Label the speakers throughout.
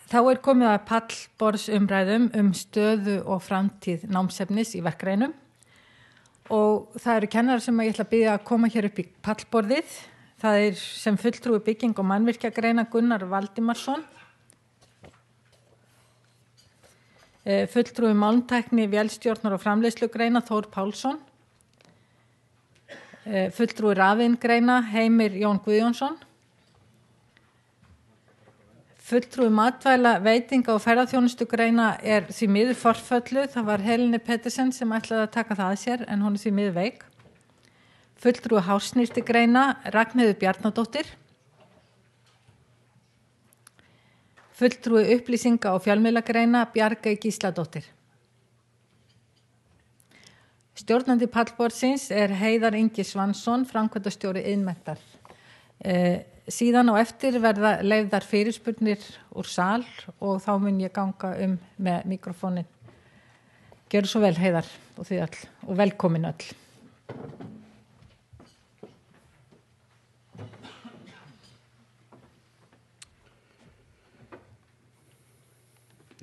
Speaker 1: Þá komið að pallborðsumræðum stöðu og framtíð námsefnis í verkgreinum og það kennarar sem ég ætla að biðja að koma hér upp í pallborðið. Það sem fulltrúi bygging- og mannvirkjagreina Gunnar Valdimarsson, fulltrúi málmtækni, vélstjórnar og framleiðslugreina Þór Pálsson, fulltrúi rafiðngreina Heimir Jón Guðjónsson, fulltrúi matvæla, veitinga og ferðaþjónustugreina því miður forfölluð. Það var Helene Pettersen sem ætlaði að taka það að sér en hún því miður veik. Fulltrúi hársnyrtigreina Ragnheiður Bjarnadóttir. Fulltrúi upplýsinga- og fjölmiðlagreina Bjargey Gísladóttir. Stjórnandi pallborðsins Heiðar Ingi Svansson, framkvæmdastjóri Iðnmenntar. Síðan á eftir verða leyfðar fyrirspurnir úr sal og þá mun ég ganga með mikrofónin. Gjörðu svo vel, Heiðar, og þið öll, og velkomin öll.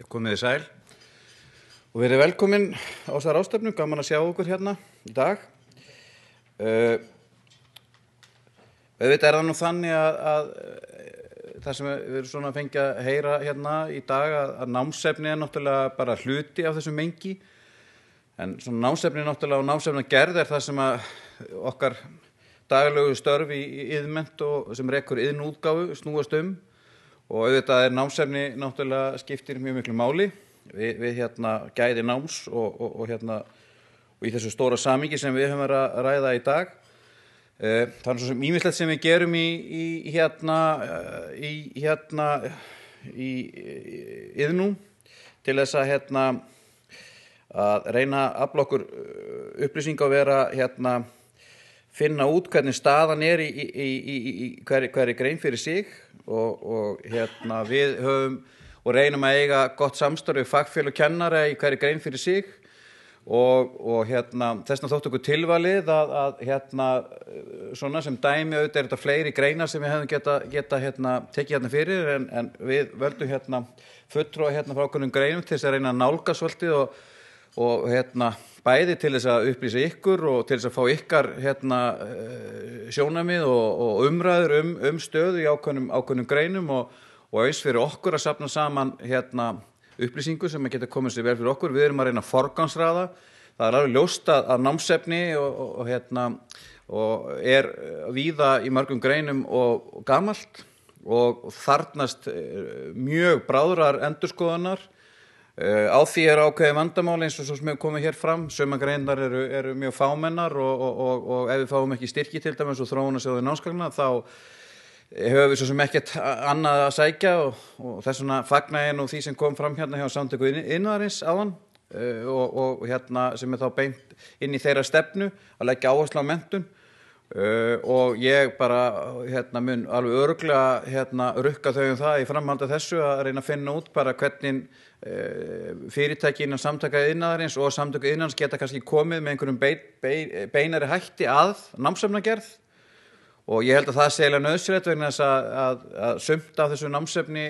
Speaker 2: Komið þið sæl og verið velkomin á þessar ráðstefnu, gaman að sjá okkur hérna í dag. Auðvitað það nú þannig að það sem við erum svona að fengja að heyra hérna í dag að námsefni náttúrulega bara hluti af þessum mengi, en svona námsefni náttúrulega og námsefnagerð það sem að okkar daglegu störf í iðnmennt og sem rekur iðnútgáfu snúast og auðvitað námsefni náttúrulega skiptir mjög miklu máli við hérna gæði náms og hérna og í þessu stóra samhengi sem við höfum verið að ræða í dag. Það svo sem ýmislegt sem við gerum í iðnú til þess að að reyna að afla okkur upplýsinga og vera finna út hvernig staðan í hverri grein fyrir sig og við höfum og reynum að eiga gott samstarf við fagfélög og kennara í hverri grein fyrir sig og þessna þótt okkur tilvalið að svona sem dæmi auðvitað þetta fleiri greinar sem við hefum geta tekið fyrir en við völdum fulltrúa frá okkur greinum til þess að reyna að nálga svolítið og bæði til þess að upplýsa ykkur og til þess að fá ykkar sjónarmið og umræður stöðu í ákveðnum greinum og eins fyrir okkur að safna saman upplýsingu sem geta komið sér vel fyrir okkur. Við erum að reyna að forgangsraða. Það alveg ljóst að námsefni og víða í mörgum greinum og gamalt og þarfnast mjög bráðrar endurskoðunar. Á því ákveðið vandamál eins og svo sem hefur komið hér fram. Sumar greinar eru mjög fámennar og ef við fáum ekki styrki til dæmis og þróunarsjóði námsgagna þá höfum við svo sem ekkert annað að sækja og þess vegna fagna ég nú því sem kom fram hjá Samtökum iðnaðarins áðan og sem þá beint inn í þeirra stefnu að leggja áherslu á menntun og ég bara mun alveg örugglega rukka þau það í framhaldi af þessu að reyna að finna út bara hvernig fyrirtæki innan Samtaka iðnaðarins og Samtök iðnaðarins geta kannski komið með einhverjum beinari hætti að námsefnagerð. Og ég held að það sé eiginlega nauðsynlegt vegna þess að sumt af þessu námsefni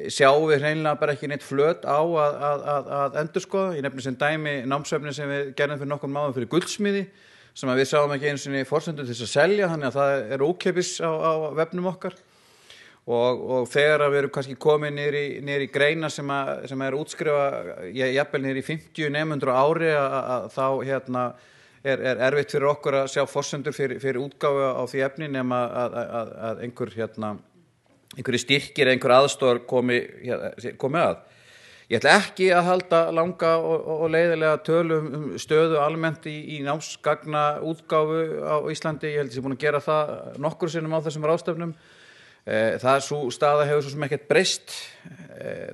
Speaker 2: sjáum við hreinlega bara ekki neitt flöt á að endurskoða. Ég nefni sem dæmi námsefni sem við gerðum fyrir nokkrum mánuðum fyrir guldsmíði sem við sáum ekki einu sinni forsendur til þess að selja, þannig að það ókeypis á vefnum okkar. Og þegar við erum kannski komið niður í greina sem útskrifa jafnvel niður í 50 nemendur á ári að þá erfitt fyrir okkur að sjá forsendur fyrir útgáfu á því efni nema að einhverjir styrkir eða einhver aðstoðar komi að. Ég ætla ekki að halda langa og leiðilega tölu stöðu almennt í námsgagna útgáfu á Íslandi. Ég held að ég er búin að gera það nokkur sinnum á þessum ráðstefnum. Sú staða hefur svo sem ekkert breyst.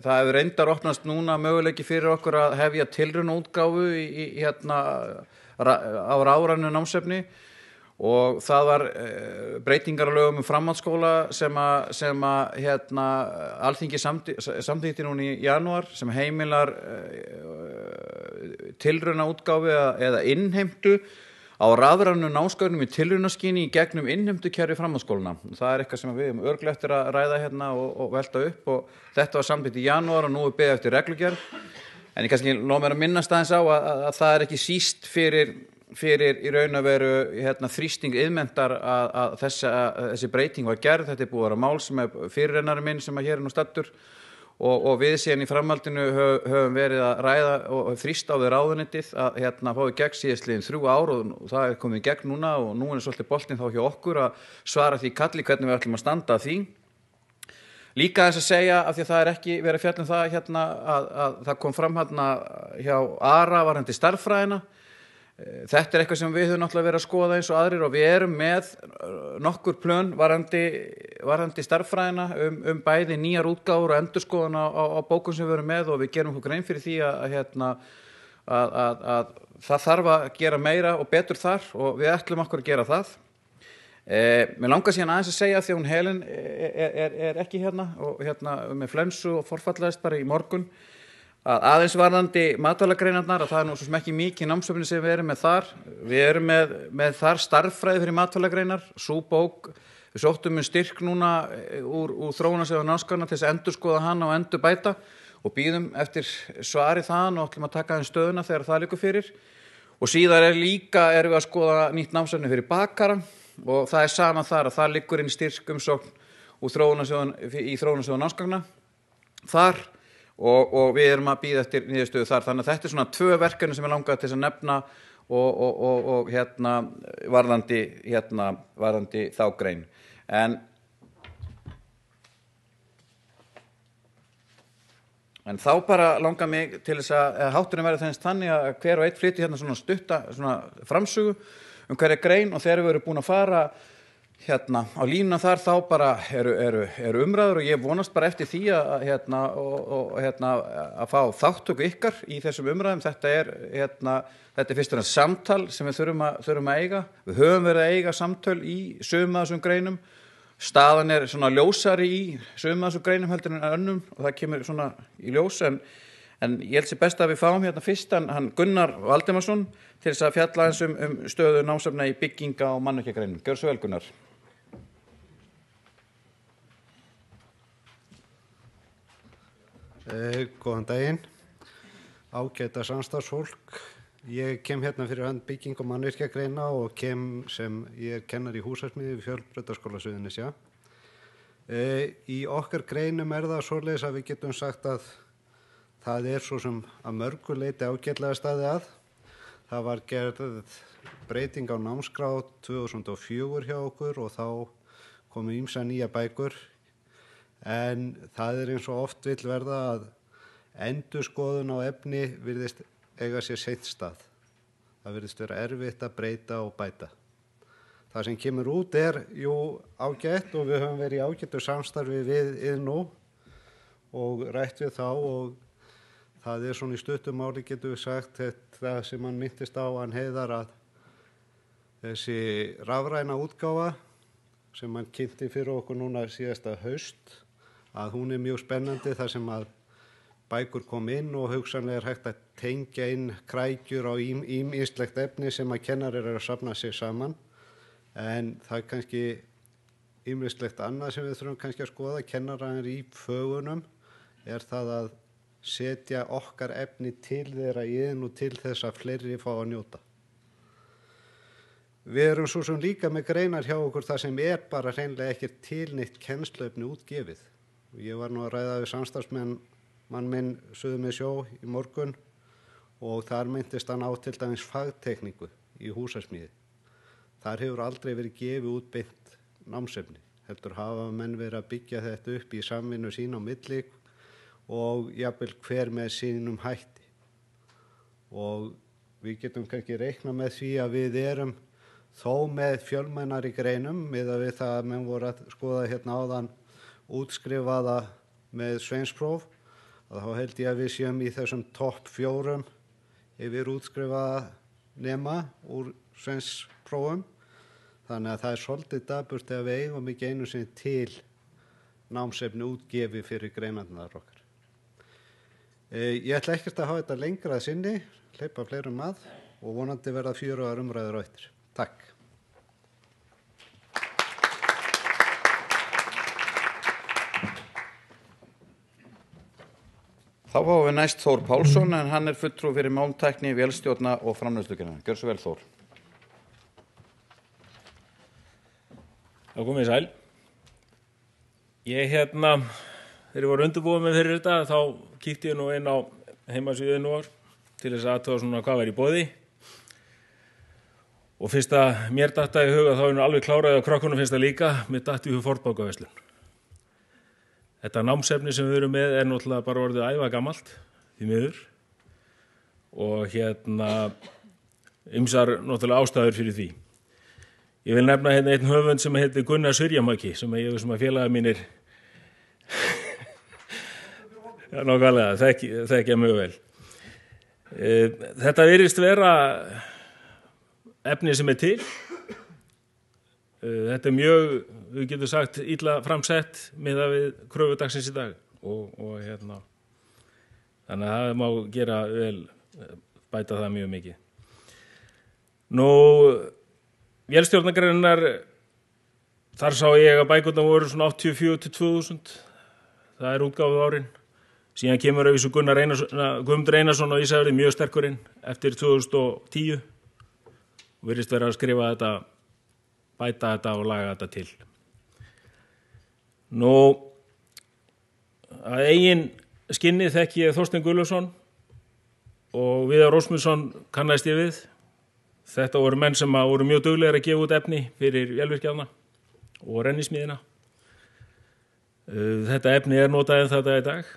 Speaker 2: Það hefur reyndar opnast núna möguleiki fyrir okkur að hefja tilraunaútgáfu á rafrænu námsefni og það var breytingar á lögum framhaldsskóla sem Alþingi samþykkti núna í janúar sem heimilar tilraunaútgáfu eða innheimtu á rafrænu námsgögnum í tilraunaskyni í gegnum innheimtukerfi framhaldsskólanna. Það eitthvað sem við örugglega eftir að ræða hérna og velta upp og þetta var samþykkt í janúar og nú beðið eftir reglugerð. En ég kannski lofa mér að minnast aðeins á að það ekki síst fyrir í raun að veru þrýsting iðnmenntar að þessi breyting var gerð. Þetta búið að vera mál sem fyrirrennari minn sem hér nú stattur og við síðan í framhaldinu höfum verið að ræða og þrýsta á við ráðuneytið að fá í gegn síðastliðin 3 ár og það komið í gegn núna og nú svolítið boltinn þá hjá okkur að svara því kalli hvernig við ætlum að standa að því. Líka þess að segja af því að það ekki verið fjall það að það kom fram hjá ARA varðandi stærðfræðina. Þetta eitthvað sem við höfum náttúrulega verið að skoða eins og aðrir og við erum með nokkur plön varðandi stærðfræðina bæði nýjar útgáfur og endurskoðun á bókum sem við erum með og við gerum okkur grein fyrir því að það þarf að gera meira og betur þar og við ætlum okkur að gera það. Mér langar síðan aðeins að segja því að hún Helen er ekki og með flensu og forfallaðist bara í morgun að aðeins varðandi matvælagreinarnar að það nú svo sem ekki mikið námsefni sem við erum með þar. Við erum með þar starffræði fyrir matvæлагreinar, sú bók, við sóttum styrk núna úr þróunarsjóði námsgagna til þess að endurskoða hana og endurbæta og bíðum eftir svari þaðan og ætlum að taka aðeins stöðuna þegar það liggur fyrir. Og síðan erum við að skoða nýtt námsefni fyrir bakara og það sama þar að það liggur inn styrkumsókn úr þróunarsjóði námsgagna þar. Og við erum að bíða eftir niðurstöðu þar. Þannig að þetta svona 2 verkefni sem ég langaði til að nefna og varðandi þá grein. En þá bara langar mig til þess að hátturinn verði þannig að hver og einn flytji svona stutta svona framsögu hverja grein og þegar við erum búin að fara á línuna þar þá bara eru umræður og ég vonast bara eftir því að fá þáttöku ykkar í þessum umræðum. Þetta er fyrst og fremst samtal sem við þurfum að eiga. Við höfum verið að eiga samtöl í sumum af þessum greinum. Staðan er svona ljósari í sumum af þessum greinum heldur en önnum og það kemur svona í ljós en ég held sér best að við fáum fyrst hann Gunnar Valdimarsson til þess að fjalla eins stöðu námsefna í bygginga og mannvirkjagreinum. Gjörðu svo vel, Gunnar.
Speaker 3: Góðan daginn, ágæta samstarfsfólk. Ég kem fyrir hönd bygging- og mannvirkjagreina og kem sem ég kennar í húsasmíði við Fjölbrautaskóla Suðurnesja. Í okkar greinum það svoleiðis að við getum sagt að það svo sem að mörgu leyti ágætlega staðið að. Það var gerð breyting á námskrá 2004 hjá okkur og þá komu ýmsar nýja bækur. En það eins og oft vill verða að endurskoðun á efni virðist eiga sér seint stað. Það virðist vera erfitt að breyta og bæta. Það sem kemur út ágætt og við höfum verið í ágættu samstarfi við Iðnó og rætt við þá og það svona í stuttu máli getum við sagt þetta sem hann minntist á hann Heiðar að þessi rafræna útgáfa sem hann kynnti fyrir okkur núna síðasta haust að hún mjög spennandi þar sem að bækur kom inn og hugsanlega hægt að tengja inn krækjur á ýmislegt efni sem að kennarar að safna sig saman en það kannski ýmislegt annað sem við þurfum kannski að skoða kennarar í fögunum það að setja okkar efni til þeirra inn og til þess að fleiri fá að njóta. Við erum svo sem líka með greinar hjá okkur það sem bara hreinlega ekki til neitt kennsluefni útgefið. Ég var nú að ræða við samstarfsmann minn suður með sjó í morgun og þar minntist hann á til dæmis fagtekníku í húsasmíði. Þar hefur aldrei verið gefið út beint námsefni. Heldur hafa menn verið að byggja þetta upp í samvinnu sín á milli og jafnvel hver með sínum hætti. Og við getum kannski reikna með því að við erum þó með fjölmennari greinum miðað við það að menn voru að skoða áðan útskrifaða með sveinspróf og þá held ég að við séum í þessum topp 4 yfir útskrifaða nema úr sveinsprófum. Þannig að það svolítið dapurt ef við eigum ekki einu sinni til námsefni útgefi fyrir greinarnar okkar. Ég ætla ekkert að hafa þetta lengra að sinni, hleypa fleirum að. og vonandi verða fjörugar umræður á eftir. Takk.
Speaker 2: Þá fáum við næst Þór Pálsson, en hann fulltrúi fyrir málmtækni, vélstjórna og framleiðslugreina. Gjörðu svo vel, Þór.
Speaker 4: Þá komið sæl. Ég þegar ég var undirbúið mig fyrir þetta, þá kíkti ég nú inn á heimasíðu nú til þess að athuga svona hvað var í boði. Og fyrst að mér datta í huga, þá er nú alveg kláraði á krökkunum finnst það líka, mér datti í hug fornbókaverslun. Þetta námsefni sem við erum með náttúrulega bara orðið ævagamalt, því miður. Og ýmsar náttúrulega ástæður fyrir því. Ég vil nefna einn höfund sem heitir Gunnar Syrjamaki, sem ég sem að félagar mínir nákvæmlega, þekkja mjög vel. Þetta virðist vera efni sem til. Þetta mjög, við getum sagt, illa framsett miðað við kröfu dagsins í dag og þannig að það má gera vel, bæta það mjög mikið. Nú, vélstjórnargreinar, þar sá ég að bækurnar voru svona 84-2000, það útgáfuð árin. Síðan kemur að vísu Guðmundur Einarsson á Ísafirði mjög sterkurinn eftir 2010 og virðist vera að skrifa þetta, bæta þetta og laga þetta til. Nú, að eigin skinni þekki ég Þorstein Guðlaugsson og Viðar Rósmundsson kannaðist ég við. Þetta voru menn sem voru mjög duglegir að gefa út efni fyrir vélvirkjana og rennismíðina. Þetta efni notað en þetta í dag.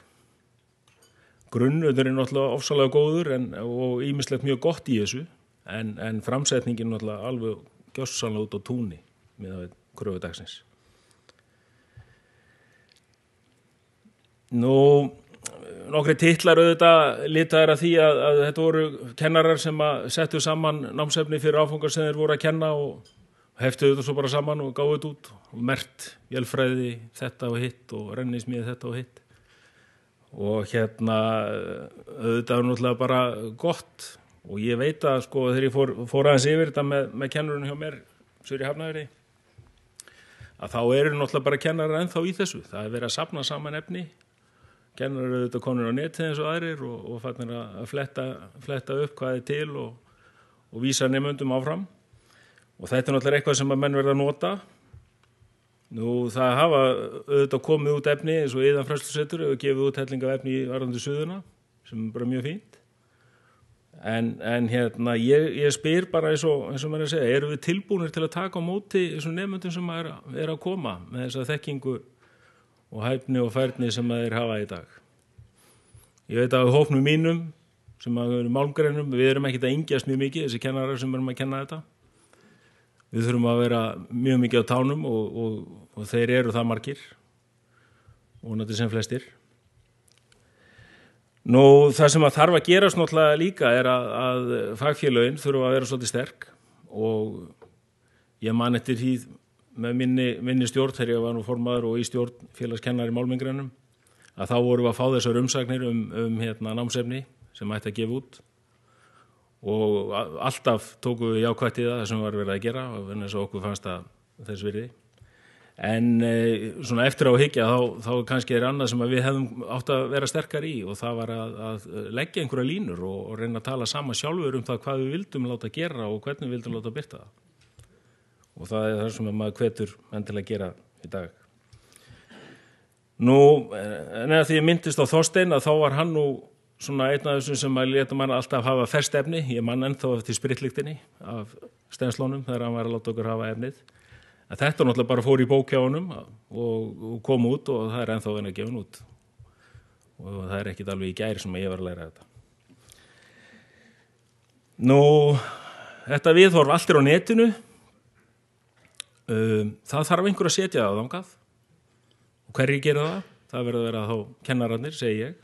Speaker 4: Grunnurinn náttúrulega ofsalega góður og ýmislegt mjög gott í þessu, en framsetningin náttúrulega alveg gjörsamlega út á túni með kröfu dagsins. Nú, nokkri titlar auðvitað litaðir að því að þetta voru kennarar sem að settu saman námsefni fyrir áfangar sem þeir voru að kenna og heftu þetta svo bara saman og gáðu þetta út og merkt vélfræði þetta og hitt og rennismíði þetta og hitt. Og auðvitað var náttúrulega bara gott og ég veit að þegar ég fór aðeins yfir þetta með kennurinn hjá mér Suður í Hafnarfirði að þá eru náttúrulega bara kennarar ennþá í þessu. Það verið að safna saman efni, kennarar auðvitað konur á netið eins og aðrir og fannir að fletta upp hvað til og vísa nemendum áfram og þetta náttúrulega eitthvað sem að menn verða að nota. Nú, það hafa auðvitað komið út efni eins og Iðanfræðslusetur og gefið út helling af efni í varðandi Suðuna sem bara mjög fínt. En ég spyr bara eins og maður að segja, erum við tilbúnir til að taka á móti þessum nemendum sem er að koma með þessa þekkingu og hæfni og færni sem þeir hafa í dag? Ég veit að hópnum mínum sem eru málmgreinum, við erum ekkert að yngjast mjög mikið, þessi kennarar sem erum að kenna þetta. Við þurfum að vera mjög mikið á tánum og þeir eru það margir og náttúrulega sem flestir. Nú, það sem að þarf að gerast náttúrulega líka er að fagfélögin þurfa að vera svolítið sterk og ég man eftir því með minni stjórn þegar ég var nú formaður og í stjórn félagskennari í málmgreinum að þá vorum við að fá þessar umsagnir námsefni sem ætti að gefa út og alltaf tókum við jákvætt í það sem var verið að gera og þess að okkur fannst það þess virði. En svona eftir á hyggja þá kannski annað sem að við hefðum átt að vera sterkar í og það var að leggja einhverja línur og reyna að tala saman sjálfur það hvað við vildum láta gera og hvernig við vildum láta birta það. Og það það sem maður hvetur endilega að gera í dag. Nú, en því ég myndist á Þorstein að þá var hann nú svona einn af þessum sem að leta mann alltaf hafa ferskt efni. Ég man ennþá eftir spritlyktinni af stenslónum þegar hann var að láta okkur hafa efnið. En þetta náttúrulega bara fór í bók hjá honum og kom út og það ennþá að gefa út. Og það ekkert alveg í gær sem ég var að læra þetta. Nú, þetta viðhorf allt á netinu. Það þarf einhver að setja það á þangað. Og hverjir gera það? Það verður að vera þá kennararnir, segi ég.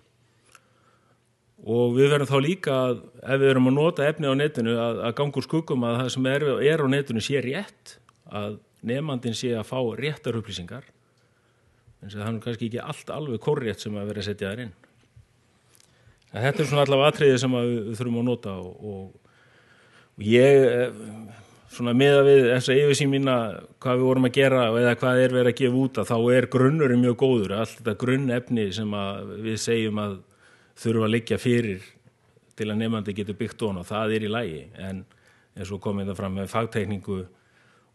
Speaker 4: Og við verðum þá líka að, ef við erum að nota efni á netinu, að ganga úr skuggum að það sem er á netinu sé rétt, að nemandinn sé að fá réttar upplýsingar, en það er kannski ekki allt alveg korrétt sem að vera að setja þær inn. En þetta svona allavega atriði sem við þurfum að nota Ég svona miða við þessa yfirsýn mína hvað við vorum að gera eða hvað verið að gefa út, að þá grunnurinn mjög góður. Allt þetta grunnefni sem að við segjum að þurfa að liggja fyrir til að nemandi getur byggt ofan og það í lagi. En eins og komið það fram með fagtekningu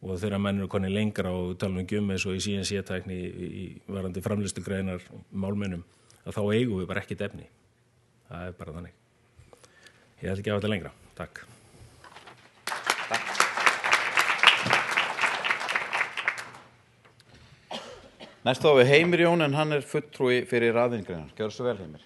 Speaker 4: og þegar menn eru konið lengra og tala eins og í CNC-tækni í varandi framleiðslugreinar málmennum, að þá eigum við bara ekkert efni. Það bara þannig. Ég ætla ekki að hafa þetta lengra. Takk.
Speaker 2: Næst þá við Heimir Jón, en hann fulltrúi fyrir raðingreinar. Gjörðu svo vel, Heimir.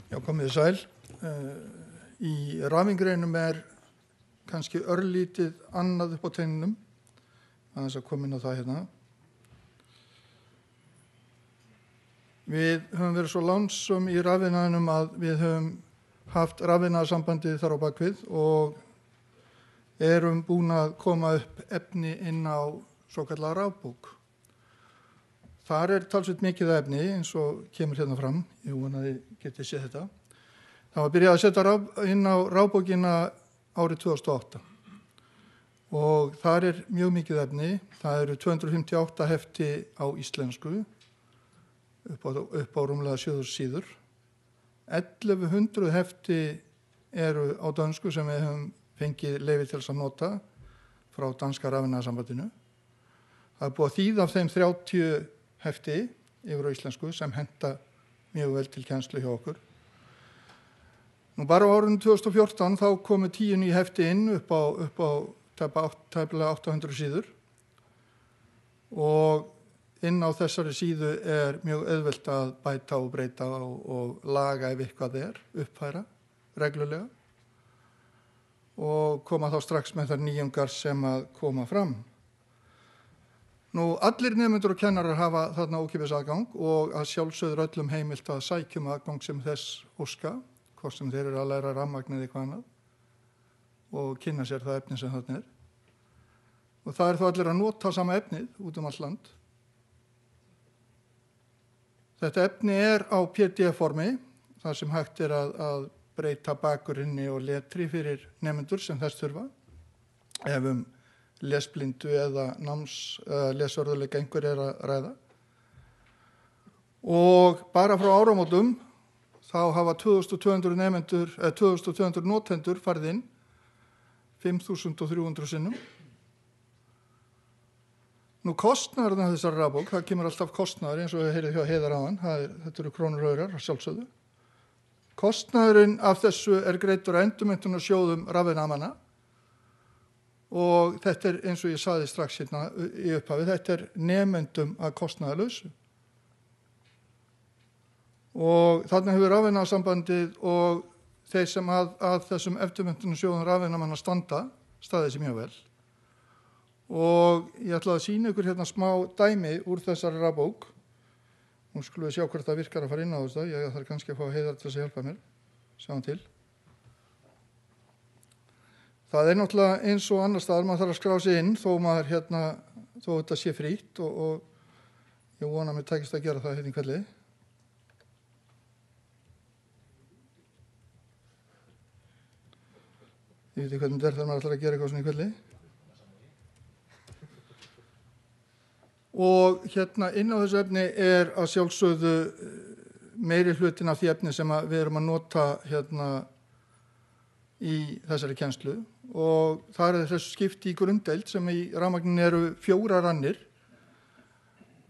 Speaker 5: Já, komið sæl. Í rafingreinum kannski örlítið annað upp á teininum, aðeins að koma inn á það hérna. Við höfum verið svo lánsum í rafinaðinum að við höfum haft rafinaðarsambandið þar á bakvið og erum búin að koma upp efni inn á svokallaða rafbók. Þar talsveit mikið efni eins og kemur hérna fram, ég vona að þið getið séð þetta. Það var byrjað að setja inn á rafbókina árið 2008 og þar mjög mikið efni. Það eru 258 hefti á íslensku upp á rúmlega 7.000 síður. 1100 hefti eru á dönsku sem við höfum fengið leyfi til að nota frá danska rafinaðarsambandinu. Það búið að þýða af þeim 30 hefti yfir á íslensku sem henta mjög vel til kennslu hjá okkur. Nú bara á árinu 2014 þá komu 10 ný hefti inn upp á tæplega 800 síður og inn á þessari síðu mjög auðvelt að bæta og breyta og laga ef eitthvað uppfæra reglulega og koma þá strax með þær nýjungar sem að koma fram. Nú, allir nemendur og kennarar hafa þarna ókeypis aðgang og að sjálfsögður öllum heimilt að sækja aðgang sem þess óska, hvort sem þeir eru að læra rafmagn eða eitthvað annað og kynna sér það efni sem þarna Og það þá allir að nota sama efnið út allt land. Þetta efni á PDF-formi, þar sem hægt að breyta bakgrunni og letri fyrir nemendur sem þess þurfa, ef lesblindu eða lesörðuleika einhver að ræða. Og bara frá áramótum þá hafa 2200 notendur farið inn 5.300 sinnum. Nú kostnaðurinn af þessari rafbók, það kemur alltaf kostnaður eins og við heyrðum hjá Heiðar áðan, þetta eru krónur og aurar, sjálfsögðu. Kostnaðurinn af þessu greiddur að endurmenntunarsjóðum rafiðnaðarmanna og þetta eins og ég sagði strax hérna í upphafi, þetta nemendum að kostnaðarlausu. Og þarna hefur rafiðnaðarsambandið og þeir sem að þessum endurmenntunarsjóðum rafiðnaðarmanna staðið sér mjög vel. Og ég ætla að sýna ykkur hérna smá dæmi úr þessari rafbók. Nú skulum við sjá hvort það virkar að fara inn á þetta. Ég þarf kannski að fá Heiðar til að hjálpa mér. Sjáum til. Það náttúrulega eins og annar staðar, maður þarf að skrá sig inn þó þetta sé frítt og ég vona að mér tækist að gera það hérna í kvelli. Ég veit ekki hvernig þetta þegar maður ætlar að gera eitthvað svona í kvelli. Og hérna inn á þessu efni að sjálfsögðu meiri hlutin af því efni sem við erum að nota hérna í þessari kennslu og það þessu skipti í grunddeild sem í rafmagninu eru 4 rannir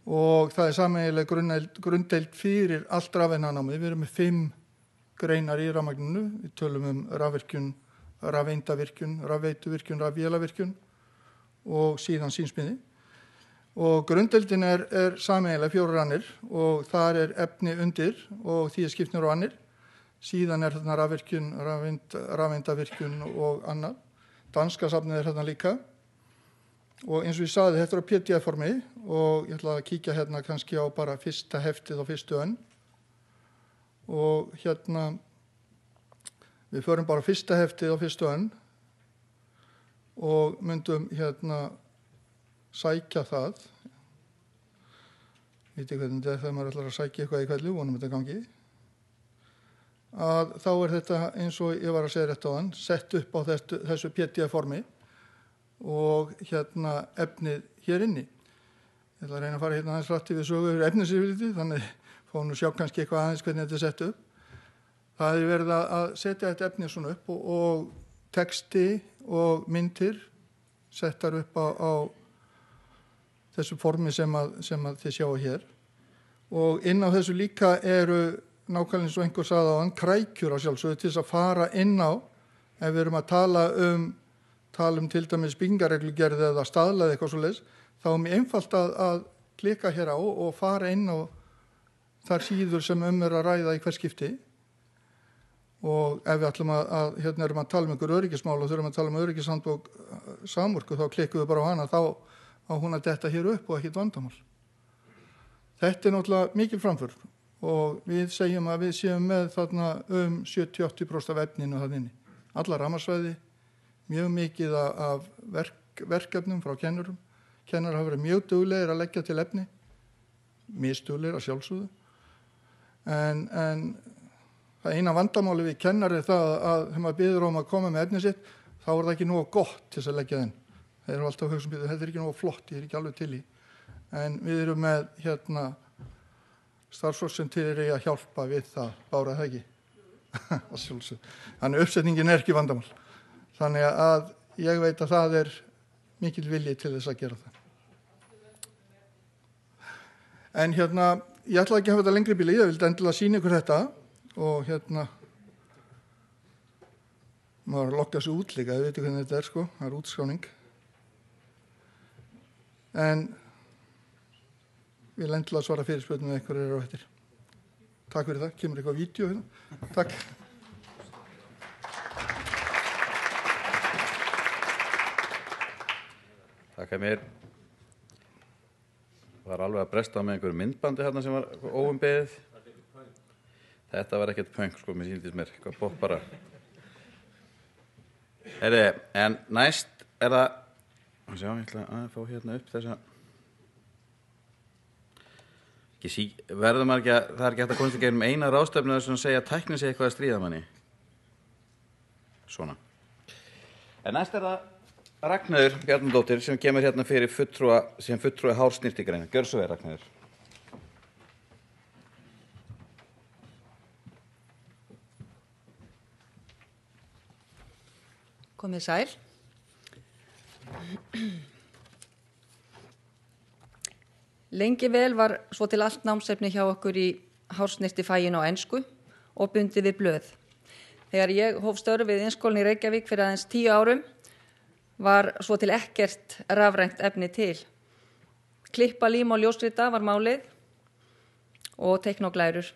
Speaker 5: og það sameiginleg grunddeild fyrir allt rafiðnaðarnámið. Við erum með 5 greinar í rafmagninu. Við tölum rafvirkjun, rafeindavirkjun, rafveituvirkjun, rafvélavirkjun og síðan sínsmiði. Og grunddeildin sameiginlega 4 rannir og þar efni undir og því skipt niður á annir. Síðan þarna rafvirkjun, rafeindavirkjun og annað. Danska safnið þarna líka. Og eins og ég sagði, þetta á PDF-formi og ég ætla að kíkja hérna kannski á bara fyrsta heftið og fyrstu önn. Og hérna, við förum bara fyrsta heftið og fyrstu önn og myndum hérna sækja það. vitið hvernig þetta er þegar maður ætlar að sækja eitthvað í kveldu, vonum þetta gangi, að þá er þetta eins og ég var að segja rétt á hann, sett upp á þessu PDF-formi og hérna efnið hér inni. Ég ætla að reyna að fara hérna aðeins rætt yfir sögu yfir efnisifiliti, þannig fóðum sjá kannski eitthvað aðeins hvernig þetta er sett upp. Það er verið að setja þetta efnið svona upp og texti og myndir settar upp á þessu formi sem að þið sjáu hér. Og inn á þessu líka eru nákvæmlega eins og einhver sagði á hann, krækjur á sjálfsögðu til þess að fara inn á, ef við erum að tala um til dæmis byggingarreglugerð eða staðlaði eitthvað svoleiðis, þá er mjög einfalt að klikka hér á og fara inn á þar síður sem er að ræða í hver skipti. Og ef við ætlum hérna erum að tala um einhver öryggismál og þurfum að tala um öryggishandbók Samorku, þá klikkum við bara á hana, þá á hún að detta hér upp og ekkert vandamál. Þetta er náttúrulega mikil framför og við segjum að við séum með þarna 70-80% af efninu þarna inni. Alla rafmagnsvæði, mjög mikið af verkefnum frá kennurum. Kennarar hafa verið mjög duglegir að leggja til efni, misduglegir að sjálfsögðu. En það eina vandamáli við kennar er það að þegar maður biður að koma með efni sitt, þá er það ekki nógu gott til þess að leggja þenn. Það eru alltaf hugsa þetta er ekki nógu flott, ég er ekki alveg til í. En við erum með hérna starfsfólk sem til að hjálpa við það, bára það ekki. Þannig uppsetningin er ekki vandamál. Þannig að ég veit að það er mikil vilji til þess að gera það. En hérna, ég ætla ekki að hafa þetta lengri bíli, ég vildi endilega sýna ykkur þetta og hérna maður lokka sig út líka, þið veitir hvernig þetta er sko, það er útskráning. En ég vil endilega svara fyrirspurnum ef einhver á eftir. Takk fyrir það, kemur eitthvað vídeo hérna. Takk.
Speaker 2: Takk að mér. Var alveg að bresta með einhverju myndbandi hérna sem var óumbeðið. Þetta var ekkert punk sko, mér sýndist mér, eitthvað bótt bara. En næst er það, sjá, ég ætla að fá hérna upp þessa, verður maður ekki að, það er ekki hægt að komast í gegnum eina ráðstefnu sem segja að tæknin sé eitthvað að stríða manni. Svona. En næst er það Ragnheiður Bjarnadóttir sem kemur hérna fyrir fulltrúi hársnyrtigreina. Gjör svo vel, Ragnheiður.
Speaker 6: Komið sæl. Lengi vel var svo til allt námsefni hjá okkur í hársnyrtifaginu á ensku og bundið við blöð. Þegar ég hóf störf við Iðnskólann í Reykjavík fyrir aðeins 10 árum var svo til ekkert rafrænt efni til. Klippa, lím og ljósrita var málið og teikna og glærur.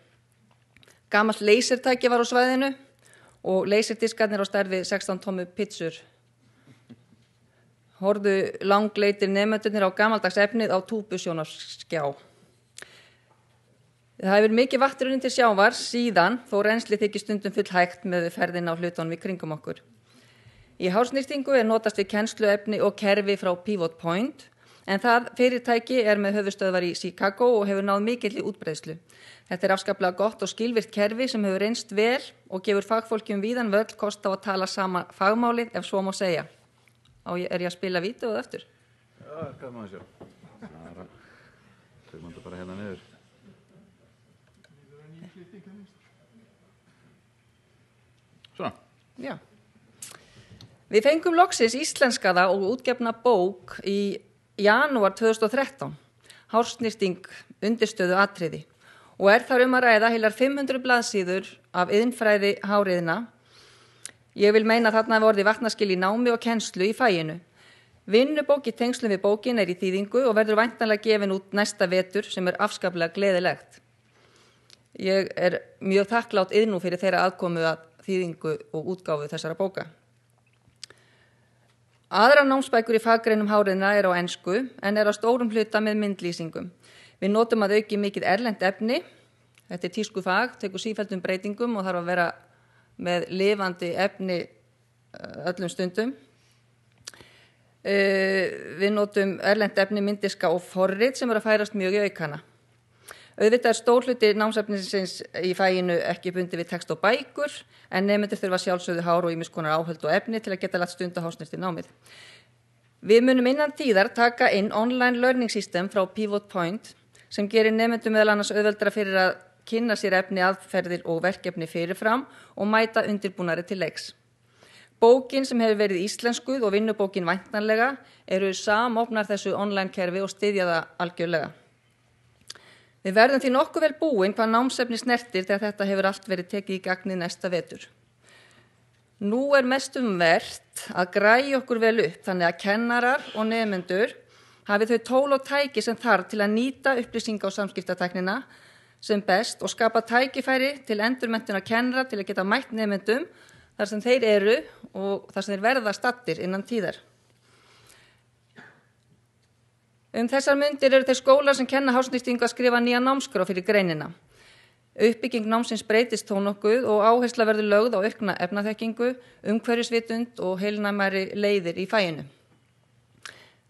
Speaker 6: Gamalt leysertæki var á svæðinu og leyserdiskarnir á stærð við 16 tommu pizzur. Horfðu langleitir nemendurnir á gamaldags efnið á túbusjónarskjá. Það hefur mikið vatn runnið til sjávar síðan þó rennsli þykir stundum full hægt með ferðina á hlutunum í kringum okkur. Í hársnyrtingu er notast við kennsluefni og kerfi frá Pivot Point, en það fyrirtæki er með höfuðstöðvar í Chicago og hefur náð mikilli útbreiðslu. Þetta er afskaplega gott og skilvirkt kerfi sem hefur reynst vel og gefur fagfólki víðan völl kost á að tala sama fagmálið ef svo má segja. Er ég að spila vídeóið eftir?
Speaker 2: Já, hvað maður sjá. Þau mándu bara hérna niður. Svona.
Speaker 6: Já. Við fengum loksins íslenskaða og útgefna bók í janúar 2013, hársnyrting undirstöðu atriði, og er þar að ræða heilar 500 blaðsíður af iðnfræði háriðna. Ég vil meina þarna hafi orðið vatnaskil í námi og kennslu í faginu. Vinnubók í tengslum við bókin er í þýðingu og verður væntanlega gefin út næsta vetur sem er afskaplega gleðilegt. Ég er mjög þakklátt iðnú fyrir þeirra aðkomu að þýðingu og útgáfu þessara bóka. Aðrar námsbækur í faggreinum háriðna er á ensku en er á stórum hluta með myndlýsingum. Við notum að auki mikið erlent efni. Þetta er tískufag, tekur sífelldum breytingum og þarf að vera með lifandi efni öllum stundum. Við notum erlent efni, myndiska og forrit sem er að færast mjög í aukana. Auðvitað er stór hluti námsefnisins í faginu ekki bundi við text og bækur, en nemendur þurfa sjálfsögðu hár og ýmiss konar áhöld og efni til að geta lagt stunda hásnirti námið. Við munum innan tíðar taka inn online learning system frá Pivot Point sem gerir nemendum meðal annars auðveldara fyrir að kynna sér efni, aðferðir og verkefni fyrirfram og mæta undirbúnari til leiks. Bókin sem hefur verið íslenskuð og vinnubókin væntanlega eru samofnar þessu online kerfi og styðja það algjörlega. Við verðum því nokkuð vel búin hvað námsefni snertir þegar þetta hefur allt verið tekið í gagnið næsta vetur. Nú er mestum vert að græja okkur vel upp þannig að kennarar og nemendur hafi þau tól og tæki sem þarf til að nýta upplýsinga- og samskiptatæknina sem best og skapa tækifæri til endurmenntunar kennara til að geta mætt nemendum þar sem þeir eru og þar sem þeir verða staddir innan tíðar. Þessar mundir eru þeir skólar sem kenna hársnýstingu að skrifa nýja námskrá fyrir greinina. Uppbygging námsins breytist þó nokkuð og áhersla verður lögð á aukna efnaþekkingu, umhverfisvitund og heilnæmari leiðir í faginu.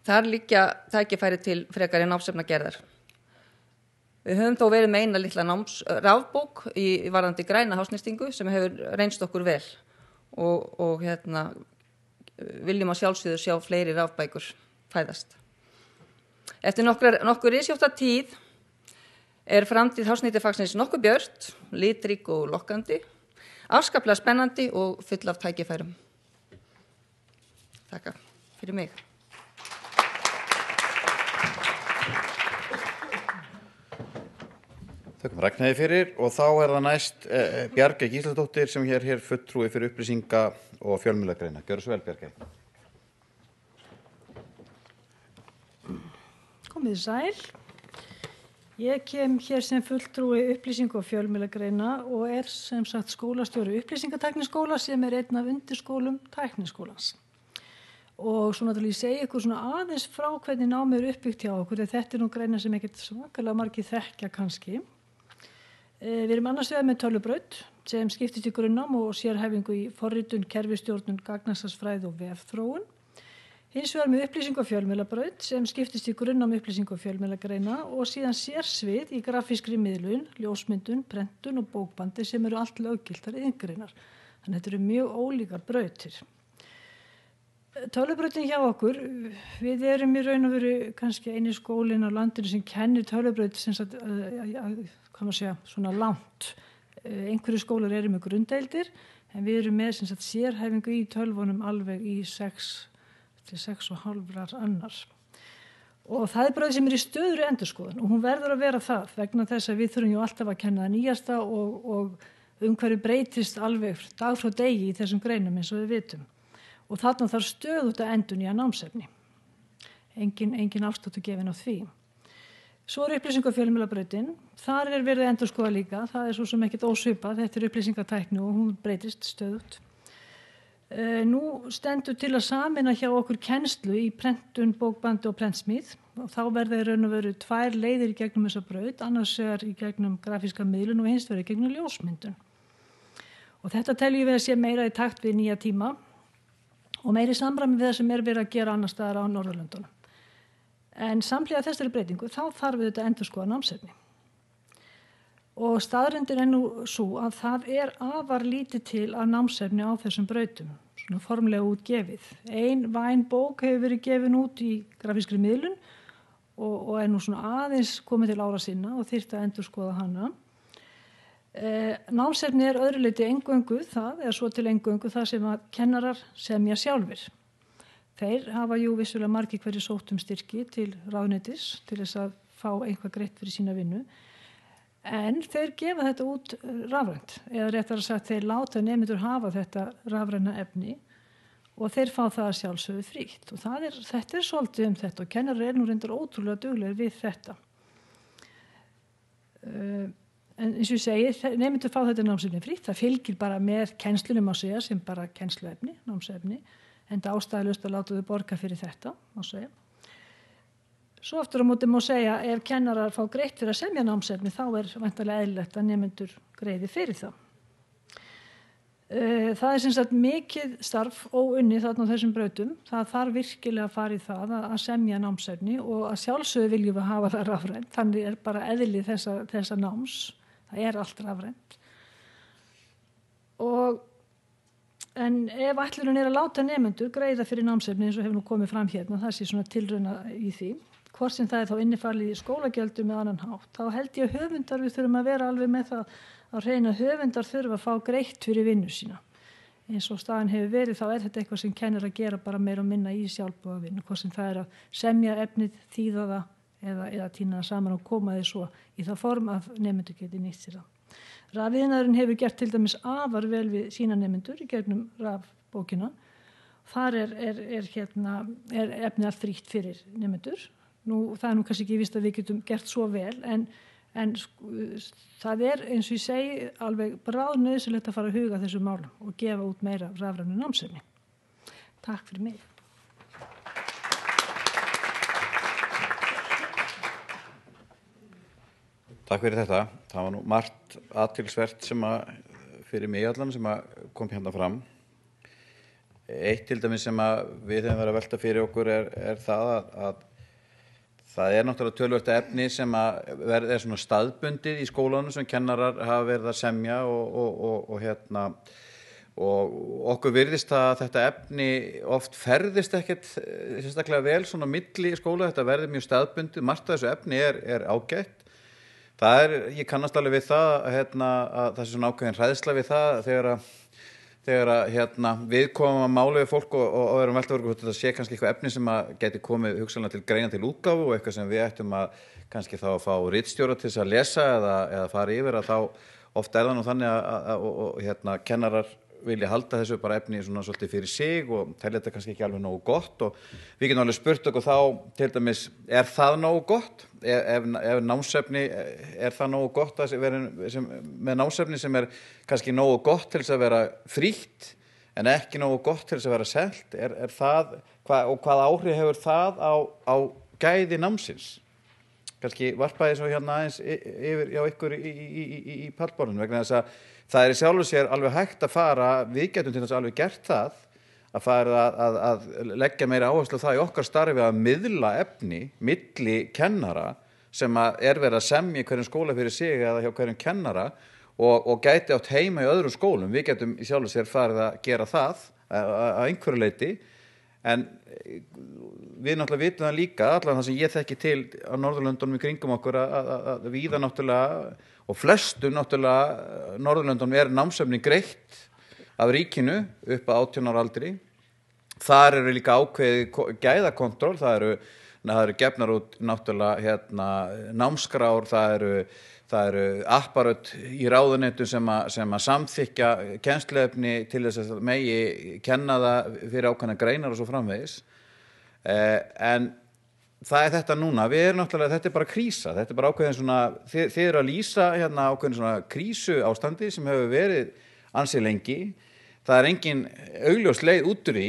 Speaker 6: Þar liggja tækifæri til frekari námsefnagerðar. Við höfum þó verið með eina litla rafbók í varðandi græna hársnýstingu sem hefur reynst okkur vel og viljum að sjálfsögðu sjá fleiri rafbækur fæðast. Eftir nokkur risjóta tíð er framtíð hársnýtifagsins nokkuð björt, litrík og lokkandi, afskaplega spennandi og full af tækifærum. Þakka fyrir mig.
Speaker 2: Þakkum Ragnheiði fyrir og þá er það næst Bjargey Gísladóttir sem hér fulltrúi fyrir upplýsinga og fjölmiðlagreina. Gjörðu svo vel, Bjargey.
Speaker 7: Komið sæl. Ég kem hér sem fulltrúi upplýsinga og fjölmiðlagreina og er sem sagt skólastjóri upplýsingatækniskóla sem er einn af undirskólum tækniskólans. Og svo náttúrulega ég segi ykkur svona aðeins frá hvernig námið er uppbyggt hjá okkur, þetta er nú greina sem ekkert svakalega margir þekkja kannski. Við erum annars vegar með tölvubraut sem skiptist í grunnnám og sérhæfingu í forritun, kerfistjórnun, gagnarsafsfræði og vefþróun. Hins vegar með upplýsingu og fjölmiðlabraut sem skiptist í grunnnám upplýsingu og fjölmiðlagreina og síðan sérsvið í grafískri miðlun, ljósmyndun, prentun og bókbandi sem eru allt löggiltar iðngreinar. Þannig þetta eru mjög ólíkar brautir. Tölvubrautin hjá okkur, við erum í raun og veru kannski eini skólinn á landinu sem kennir tölvubraut sem sagt, hvað maður segja, svona langt. Einhverju skólar eru með grunddeildir en við erum með sem sagt sérhæfingu í tölvunum alveg í 6 til 6,5 annar. Og það er braut sem er í stöðri endurskoðun og hún verður að vera það vegna þess að við þurfum alltaf að kenna það nýjasta og umhverju breytist alveg dag frá degi í þessum greinum eins og við vitum. Og þarna þarf stöðugt að endurnýja námsefni. Engin afstöðu gefin á því. Svo er upplýsinga- og fjölmiðlabrautin. Þar er verið að endurskoða líka. Það er svo sem ekkert ósvipað. Þetta er upplýsingatækni og hún breytist stöðugt. Nú stendur til að sameina hjá okkur kennslu í prentun, bókbandi og prentsmíð og þá verða í raun og veru 2 leiðir í gegnum þessa braut, annars er í gegnum grafíska miðlun og hins vegar í gegnum ljósmyndun. Og þetta teljum við að sé meira í takt við nýja tíma og meiri samræmi við það sem er verið að gera annars staðar á Norðurlöndunum. En samhliða þessari breytingu þá þarf við þetta endurskoða námsefni. Og staðreyndin er nú svo að það er afar lítið til að námsefni á þessum brautum, svona formlega útgefið. Ein væn bók hefur verið gefin út í grafískri miðlun og er nú svona aðeins komið til ára sinna og þyrfti að endurskoða hana. Námsefni er öðru leyti eingöngu það, eða svo til eingöngu það sem að kennarar semja sjálfir. Þeir hafa jú vissulega margir hverju sótt styrki til ráðuneytis til þess að fá eitthvað greitt fyrir sína vinnu. En þeir gefa þetta út rafrænt, eða réttar að sagt þeir láta nemendur hafa þetta rafræna efni og þeir fá það sjálfsögðu frítt. Og þetta er svolítið þetta og kennarar er nú reyndar ótrúlega duglegir við þetta. En eins og ég segi, nemendur fá þetta námsefni frítt, það fylgir bara með kennslunum á segja sem bara kennsluefni, námsefni, en það ástæðalaust að láta þau borga fyrir þetta, má segja. Svo aftur á móti má segja ef kennarar fá greitt fyrir að semja námsefni þá er væntanlega eðlilegt að nemendur greiði fyrir það. Það sem sagt mikið starf óunni þarna á þessum brautum. Það þarf virkilega að fara í það að semja námsefni og að sjálfsögðu viljum við hafa það rafrænt. Þannig bara eðli þessa náms. Það allt rafrænt. En ef ætlunin að láta nemendur greiða fyrir námsefni eins og hefur nú komið fram hérna, það sé svona tilrauna í því, hvort sem það þá innifalið í skólagjöldum með annan hátt, þá held ég að höfundar við þurfum að vera alveg með það að reyna höfundar þurfa að fá greitt fyrir vinnu sína. Eins og staðan hefur verið þá þetta eitthvað sem kennir að gera bara meira og minna í sjálfboðavinnu, hvort sem það að semja efnið, þýða það eða tína það saman og koma því svo í það form að nemendur geti nýtt sér það. Rafiðnaðurinn hefur gert til dæmis afar vel við sína nemendur í gegnum rafbókina. Þar er efnið allt frítt fyrir nemendur. Nú, það nú kannski ekki víst að við getum gert svo vel, en það eins og ég segi alveg bráðnauðsynlegt að fara að huga þessu málum og gefa út meira rafrænu námsefni. Takk fyrir mig.
Speaker 2: Takk fyrir þetta. Það var nú margt athyglisvert sem fyrir mig allan sem kom hérna fram. Eitt til dæmis sem við höfum verið að velta fyrir okkur er það að það náttúrulega töluvert efni sem er svona staðbundið í skólanum sem kennarar hafa verið að semja og okkur virðist að þetta efni oft ferðist ekkert sérstaklega vel svona milli skóla, þetta verður mjög staðbundið, margt af þessu efni er ágætt. Ég kannast alveg við það að það er svona ákveðin hræðsla við það þegar við komum að máli við fólk og erum velta verið þetta sé kannski eitthvað efni sem geti komið hugsanlega til greina til útgáfu og eitthvað sem við ættum að kannski þá að fá ritstjóra til þess að lesa eða fara yfir að þá oft það nú þannig að kennarar vilja halda þessu bara efni svona svolítið fyrir sig og telja þetta kannski ekki alveg nógu gott og við getum alveg spurt okkur þá til dæmis það nógu gott ef námsefni það nógu gott með námsefni sem kannski nógu gott til þess að vera frítt en ekki nógu gott til þess að vera selt það og hvað áhrif hefur það á gæði námsins kannski varpaði svo hérna aðeins yfir hjá ykkur í pallborðinu vegna þess að það í sjálfu sér alveg hægt að fara, við getum til þess alveg gert það, að fara að leggja meira áherslu á það í okkar starfi að miðla efni, milli kennara sem verið að semja í hverjum skóla fyrir sig eða hjá hverjum kennara og gæti átt heima í öðrum skólum. Við getum í sjálfu sér farið að gera það að einhverju leyti, en við náttúrulega vitum það líka, allavega það sem ég þekki til á Norðurlöndunum í kringum okkur að víða náttúrulega og flestu náttúrulega Norðurlöndunum námsefni greitt af ríkinu upp að 18 ára aldri. Þar eru líka ákveðið gæðakontról, það eru gefnar út náttúrulega námskrár, það eru apparat í ráðuneytum sem að samþykja kennsluefni til þess að megi kenna það fyrir ákveðna greinar og svo framvegis. En það þetta núna, við erum náttúrulega, þetta bara krísa, þetta bara ákveðin svona, þið eru að lýsa ákveðin svona krísu ástandi sem hefur verið ansi lengi, það engin augljós leið út úr í,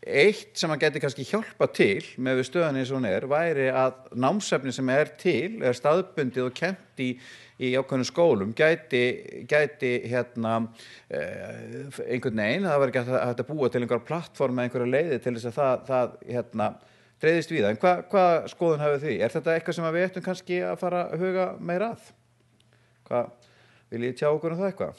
Speaker 2: eitt sem að geti kannski hjálpa til með við stöðunni eins og hún væri að námsefni sem til, staðbundið og kennt í ákveðnum skólum, gæti einhvern veginn, það var ekki hægt að búa til einhverja plattform með einhverja leiði til þess að það dreifðist við það. En hvað skoðun hafið því? Þetta eitthvað sem við ættum kannski að fara að huga meira að? Hvað viljið tjá okkur það eitthvað?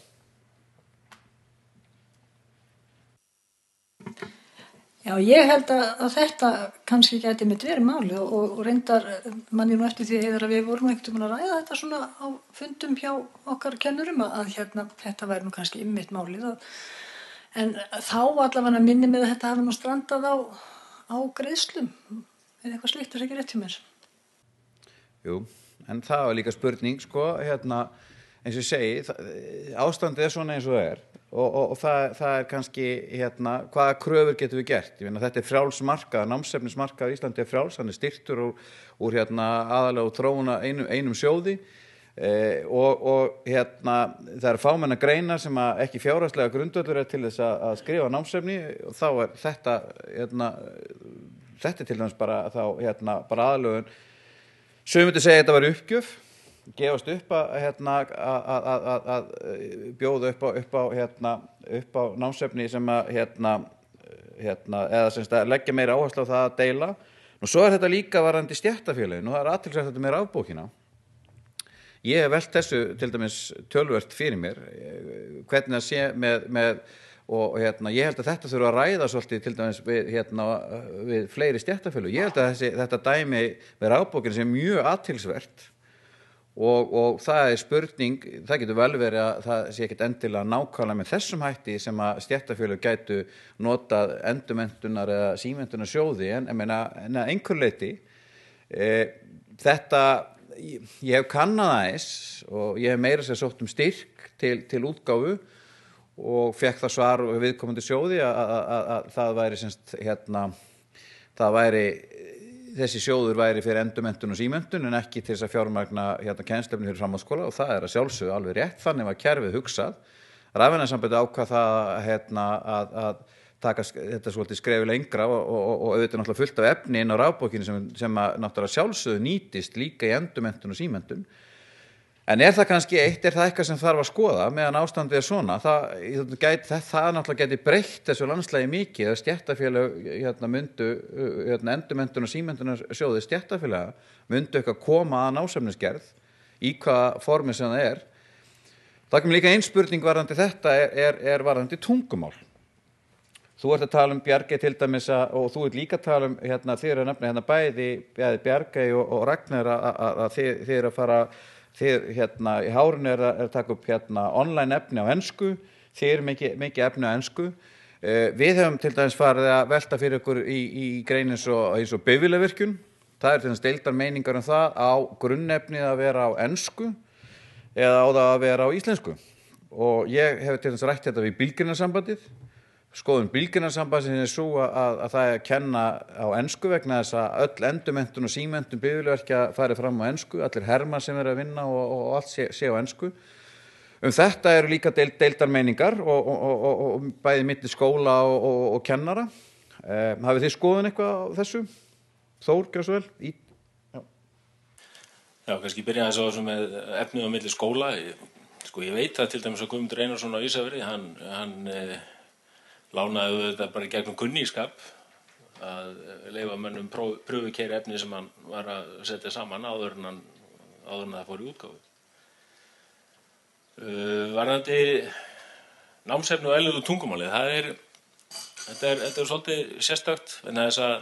Speaker 7: Já, ég held að þetta kannski gæti mitt verið máli og reyndar manni nú eftir því að við vorum ekkert að ræða þetta svona á fundum hjá okkar kennurum að þetta væri nú kannski mitt málið en þá allavega minni með að þetta hafi nú strandað á greiðslum eða eitthvað slíkt ekki rétt hjá mér.
Speaker 2: Jú, en það var líka spurning eins og ég segi ástandið svona eins og og það kannski hvaða kröfur getum við gert. Ég meina þetta frjáls markað, námsefnismarkað í Íslandi frjáls, hann styrktur úr aðalega úr þróuna einum sjóði og það eru fámenna greinar sem ekki fjárhagslega grundvöllur til þess að skrifa námsefni og þá þetta til dæmis bara þá bara aðlögun. Sumir myndu segja þetta var uppgjöf gefast upp að bjóða upp á námsefni sem að eða semst að leggja meira áherslu á það að deila. Nú svo þetta líka varðandi stéttarfélögin og það athyglisvert þetta með rafbókina. Ég hef velt þessu til dæmis töluvert fyrir mér, hvernig það sé með og ég held að þetta þurfa að ræða svolítið til dæmis við fleiri stéttarfélög. Ég held að þetta dæmi með rafbókina sé mjög athyglisvert og það spurning, það getur vel verið að það sé ekkert endilega nákvæmlega með þessum hætti sem að stéttarfélög gætu notað endurmenntunar eða símenntunar sjóði en einhver leyti þetta ég hef kannað aðeins og ég hef meira sér sótt styrk til útgáfu og fekk það svar viðkomandi sjóði að það væri það væri þessi sjóður væri fyrir endurmenntun og símenntun en ekki til þess að fjármagna kennslefni fyrir framhaldsskóla og það að sjálfsögðu alveg rétt, þannig var kerfið hugsað. Rafiðnaðarsambandið ákvað það að taka þetta svolítið skrefi lengra og auðvitað náttúrulega fullt af efni inn á rafbókinni sem að náttúrulega sjálfsögðu nýtist líka í endurmenntun og símenntun. En það kannski er það eitthvað sem þarf að skoða meðan ástandið svona, það náttúrulega geti breytt þessu landslagi mikið að stéttarfélög myndu endurmenntun og símenntunar sjóði stéttarfélaga myndu eitthvað koma að námsefnisgerð í hvaða formi sem það er. Það kemur líka ein spurning varðandi þetta er varðandi tungumál. Þú ert að tala Bjargey til dæmis og þú ert líka að tala þið eru að nefna bæði Bjargey og Ragnar að þið eru að fara þið í hárinu er að taka upp online efni á ensku, þið eru mikið efni á ensku. Við hefum til dæmis farið að velta fyrir ykkur í grein eins og bifvélavirkjun. Það er til dæmis deildar meiningar það á grunnefnið að vera á ensku eða á það að vera á íslensku. Og ég hef til dæmis rætt þetta við Bílgreinasambandið. Skoðun Bílgreinasambandið er svo að það er að kenna á ensku vegna þess að öll endurmenntun og símenntun bifvélavirkja fari fram á ensku, allir hermar sem eru að vinna og allt sé á ensku. Þetta eru líka deildar meiningar og bæði milli skóla og kennara. Hafið þið skoðun eitthvað á þessu? Þór, gjörðu svo vel.
Speaker 4: Já, kannski byrja þess á þessu með efnið á milli skóla. Ég veit að til dæmis að Guðmundur Einarsson á Ísafirði, hann lánaði þetta bara í gegnum kunnískap að leyfa mönnum pröfukeyra efni sem hann var að setja saman áður en það fór í útgáfu. Varðandi námsefni og erlendu tungumálið, þetta er svolítið sérstakt en þess að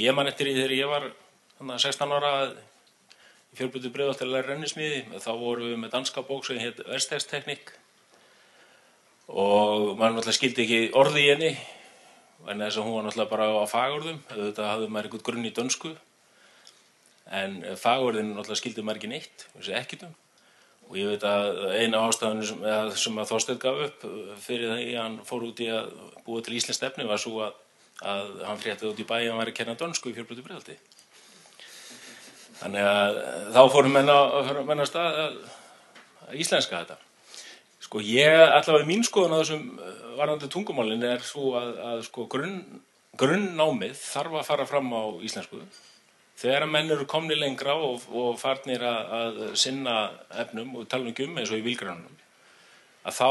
Speaker 4: ég man eftir í þegar ég var 16 ára í fjölbreyttu breiðholt til að læra rennismíði, þá vorum við með danska bók sem hét Verkstedsteknik og maður náttúrulega skildi ekki orði í henni en þess að hún var náttúrulega bara á fagorðum, þetta hafði maður einhvern grunn í dönsku en fagorðin náttúrulega skildi maður ekki neitt, vissi ekkert og ég veit að eina ástæðan sem að Þorsteinn gaf upp fyrir því að hann fór út í að búa til íslenskt efni var svo að hann fréttaði út í bæ að hann væri að kenna dönsku í fjölbreyttu breiðholti. Þannig að þá fórum menn að stað að íslenska þetta. Ég allavega mín skoðun á þessum varðandi tungumálin er svo að grunnnámið þarf að fara fram á íslensku. Þegar menn eru komnir lengra og farnir að sinna efnum og tala eins og í bílgreinunum, að þá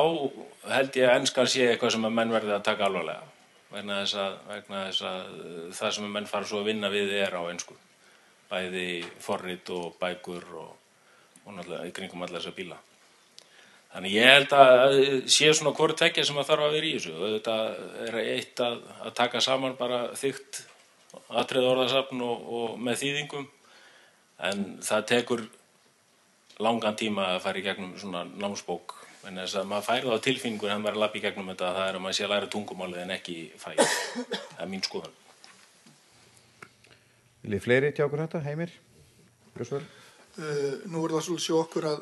Speaker 4: held ég að enskan sé eitthvað sem að menn verði að taka alvarlega. Vegna þess að það sem menn fara svo að vinna við er á ensku. Bæði forrit og bækur og náttúrulega í kringum alla þessa bíla. Þannig ég held að sé svona hvort tveggja sem að þarf að vera í þessu. Þetta er eitt að taka saman bara þykkt atriði orðasafn og með þýðingum en það tekur langan tíma að fara í gegnum svona námsbók en þess að maður færi það á tilfinningu þegar maður er að labba í gegnum þetta það er að maður sé að læra tungumálið en ekki færi. Það er mín skoðun.
Speaker 2: Viljið fleiri tjá okkur þetta, Heimir? Björnsvöld?
Speaker 5: Nú það svolítið sjó okkur að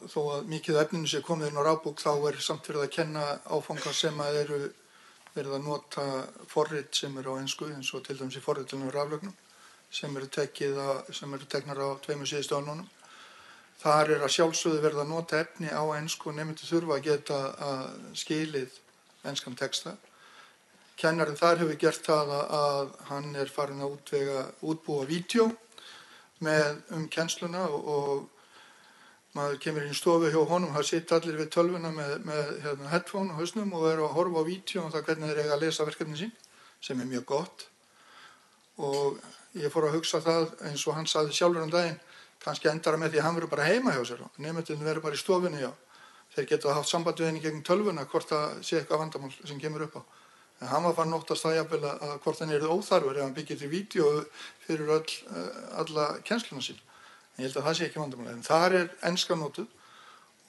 Speaker 5: þó að mikið efninu sé komið inn á rafbók þá samt verið að kenna áfanga sem að eru verið að nota forrit sem eru á ensku eins og til dæmis í forritunum raflögnum sem eru teknar á 2 síðustu árunum. Þar að sjálfsögðu verið að nota efni á ensku og nemendur þurfa að geta skilið enskan texta. Kennarinn þar hefur gert það að hann er farin að útbúa vídeó með kennsluna og maður kemur inn í stofu hjá honum, það sitt allir við tölvuna með headphone á hausnum og eru að horfa á vídeo það hvernig þeir eiga að lesa verkefni sín, sem mjög gott. Og ég fór að hugsa það eins og hann sagði sjálfur daginn, kannski endara með því að hann verður bara heima hjá sér. Nemendurnir verður bara í stofunni, já. Þeir geta haft samband við henni gegn tölvuna hvort það sé eitthvað vandamál sem kemur upp á. En hann var fann óttast það jafnvel að hvort hann óþarfur ef hann byggir til vídeo fyrir alla kennsluna sín. En ég held að það sé ekki vandamál. En þar enska notuð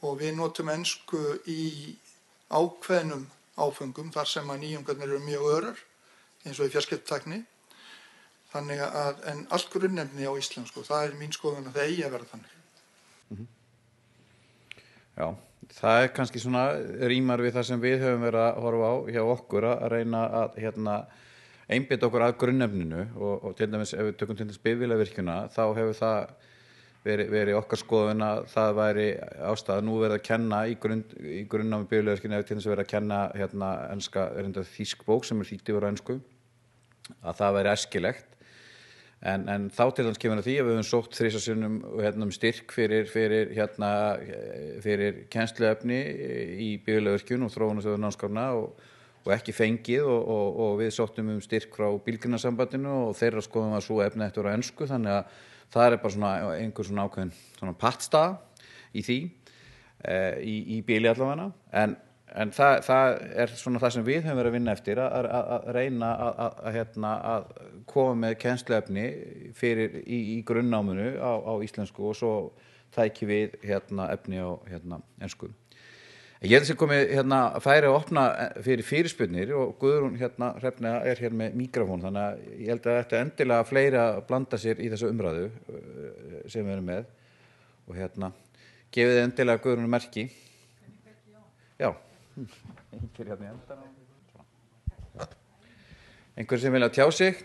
Speaker 5: og við notum ensku í ákveðnum áföngum þar sem að nýjungarnir eru mjög örar, eins og í fjarskiptatækni. Þannig að, en allt grunnefni á íslensku, það mín skoðun að það eigi að vera þannig.
Speaker 2: Já, það kannski svona rímar við það sem við höfum verið að horfa á hjá okkur að reyna að einbeita okkur að grunnefninu og til dæmis ef við tökum til dæmis bifvélavirkjuna þá hefur það verið okkar skoðun að það væri ástæða nú verið að kenna í grunnnámi bifvélavirkjuna ef til dæmis verið að kenna enska þýsk bók sem þýdd yfir á ensku að það væri æskilegt. En þá til hans kemur að því að við höfum sótt 3 sinnum styrk fyrir kennsluefni í bifvélavirkjun og þróunarsjóður námsgagna og ekki fengið og við sóttum styrk frá Bílgreinasambandinu og þeirra skoðum að svo efni eftir á ensku þannig að það bara svona einhver svona ákveðin svona pattstaða í því í bíli allavega en það svona það sem við höfum verið að vinna eftir að reyna að koma með kennsluefni fyrir í grunnnáminu á íslensku og svo tæki við efni á ensku. Ég held að komið færi að opna fyrir fyrirspurnir og Guðrún Hrefna hér með mikrofón þannig að ég held að þetta endilega fleiri að blanda sér í þessu umræðu sem við erum með og gefið endilega Guðrún merki. Já. Einhver sem vilja tjá sig?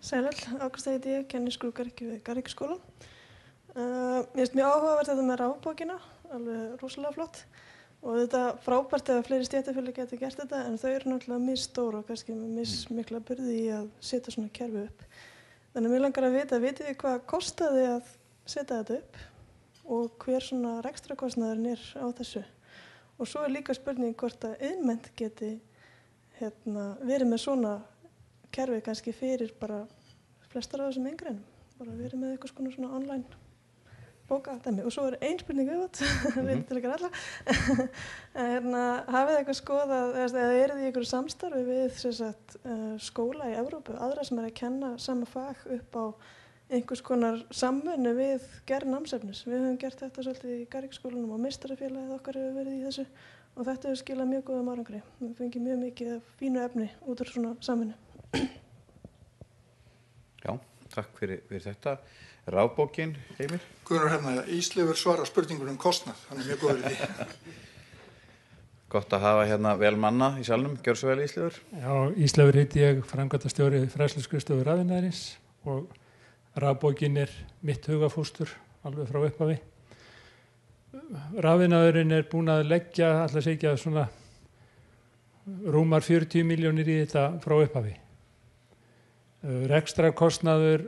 Speaker 8: Sæl, Ágústa heiti ég, kenni skrúðgarðyrkju við Garðyrkjuskólann. Mér finnst mjög áhugavert þetta með rafbókina, alveg rosalega flott og þetta frábært ef fleiri stéttarfélög geta gert þetta en þau eru náttúrulega misstór og kannski með mikla burði í að setja svona kerfi upp. Þannig að mér langar að vitið þið hvað kostaði að setja þetta upp og hver svona rekstrakostnaðurinn á þessu. Og svo líka spurning hvort að iðnmennt geti verið með svona kerfi kannski fyrir bara flestar af þessum inngreinum. Bara verið með eitthvað svona online bókadæmi. Og svo ein spurning viðbót, við til ykkar alla. Hafið þið eitthvað skoðað, eða eru þið í einhverju samstarfi við skóla í Evrópu, aðra sem að kenna sama fag upp á einhvers konar samvinnu við gerð námsefnis. Við höfum gert þetta svolítið í Garðyrkjuskólanum og meistarafélagið okkar hefur verið í þessu og þetta hefur skilað mjög góðum árangri. Við fengið mjög mikið af fínu efni út úr svona samvinnu.
Speaker 2: Já, takk fyrir þetta. Rafbókin, Heimir?
Speaker 5: Guðrún Hrefna, Ísleifur svarar spurningunum kostnað, hann mjög góður í því.
Speaker 2: Gott að hafa vel manna í salnum. Gjörðu svo vel, Ísleifur.
Speaker 9: Já, Ísleifur heiti ég, framkvæmdastjóri fræðsluskrifstofu rafiðnaðarins og rafbókin mitt hugafóstur alveg frá upphafi. Rafiðnaðurinn búinn að leggja alltaf segja svona rúmar 40 milljónir í þetta frá upphafi. Rekstrakostnaður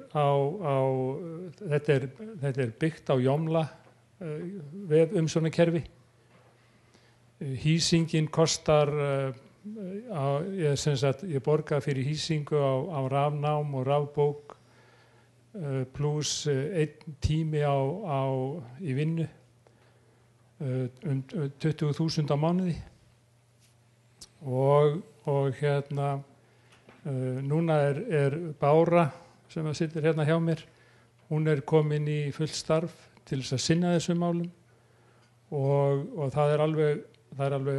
Speaker 9: þetta byggt á Jómla umsjónarkerfi. Hýsingin kostar ég borga fyrir hýsingu á rafnám og rafbók pluss 1 tími í vinnu 20.000 á mánuði og núna Bára sem situr hérna hjá mér, hún komin í fullt starf til þess að sinna þessum málum og það alveg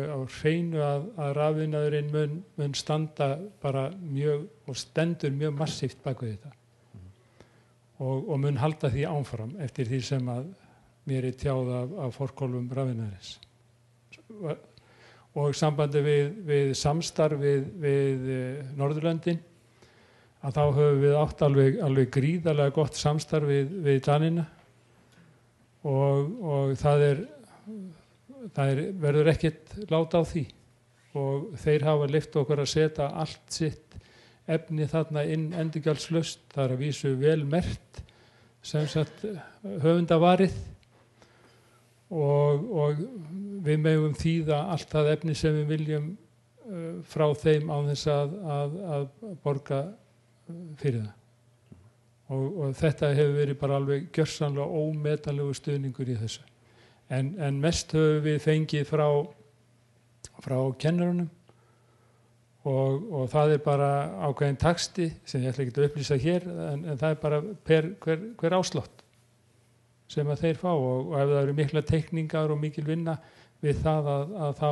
Speaker 9: á hreinu að rafiðnaðurinn mun standa bara mjög og stendur mjög massíft bak við þetta. Og mun halda því áfram eftir því sem að mér tjáð af forkólfum rafiðnaðarins. Og sambandi við samstarf við Norðurlöndin, að þá höfum við átt alveg gríðarlega gott samstarf við Danina og það verður ekkert láta á því og þeir hafa leyft okkur að setja allt sitt efni þarna inn endurgjaldslaust. Það að vísu vel merkt sem sagt höfundavarið og við megum þýða allt það efni sem við viljum frá þeim á þess að borga fyrir það. Og þetta hefur verið bara alveg gjörsamlega ómetanlegu stuðningur í þessu. En mest höfum við fengið frá kennarunum og það bara ákveðin taxti sem ég ætla ekki að upplýsa hér en það bara hver áslott sem að þeir fá og ef það eru mikla teikningar og mikil vinna við það að þá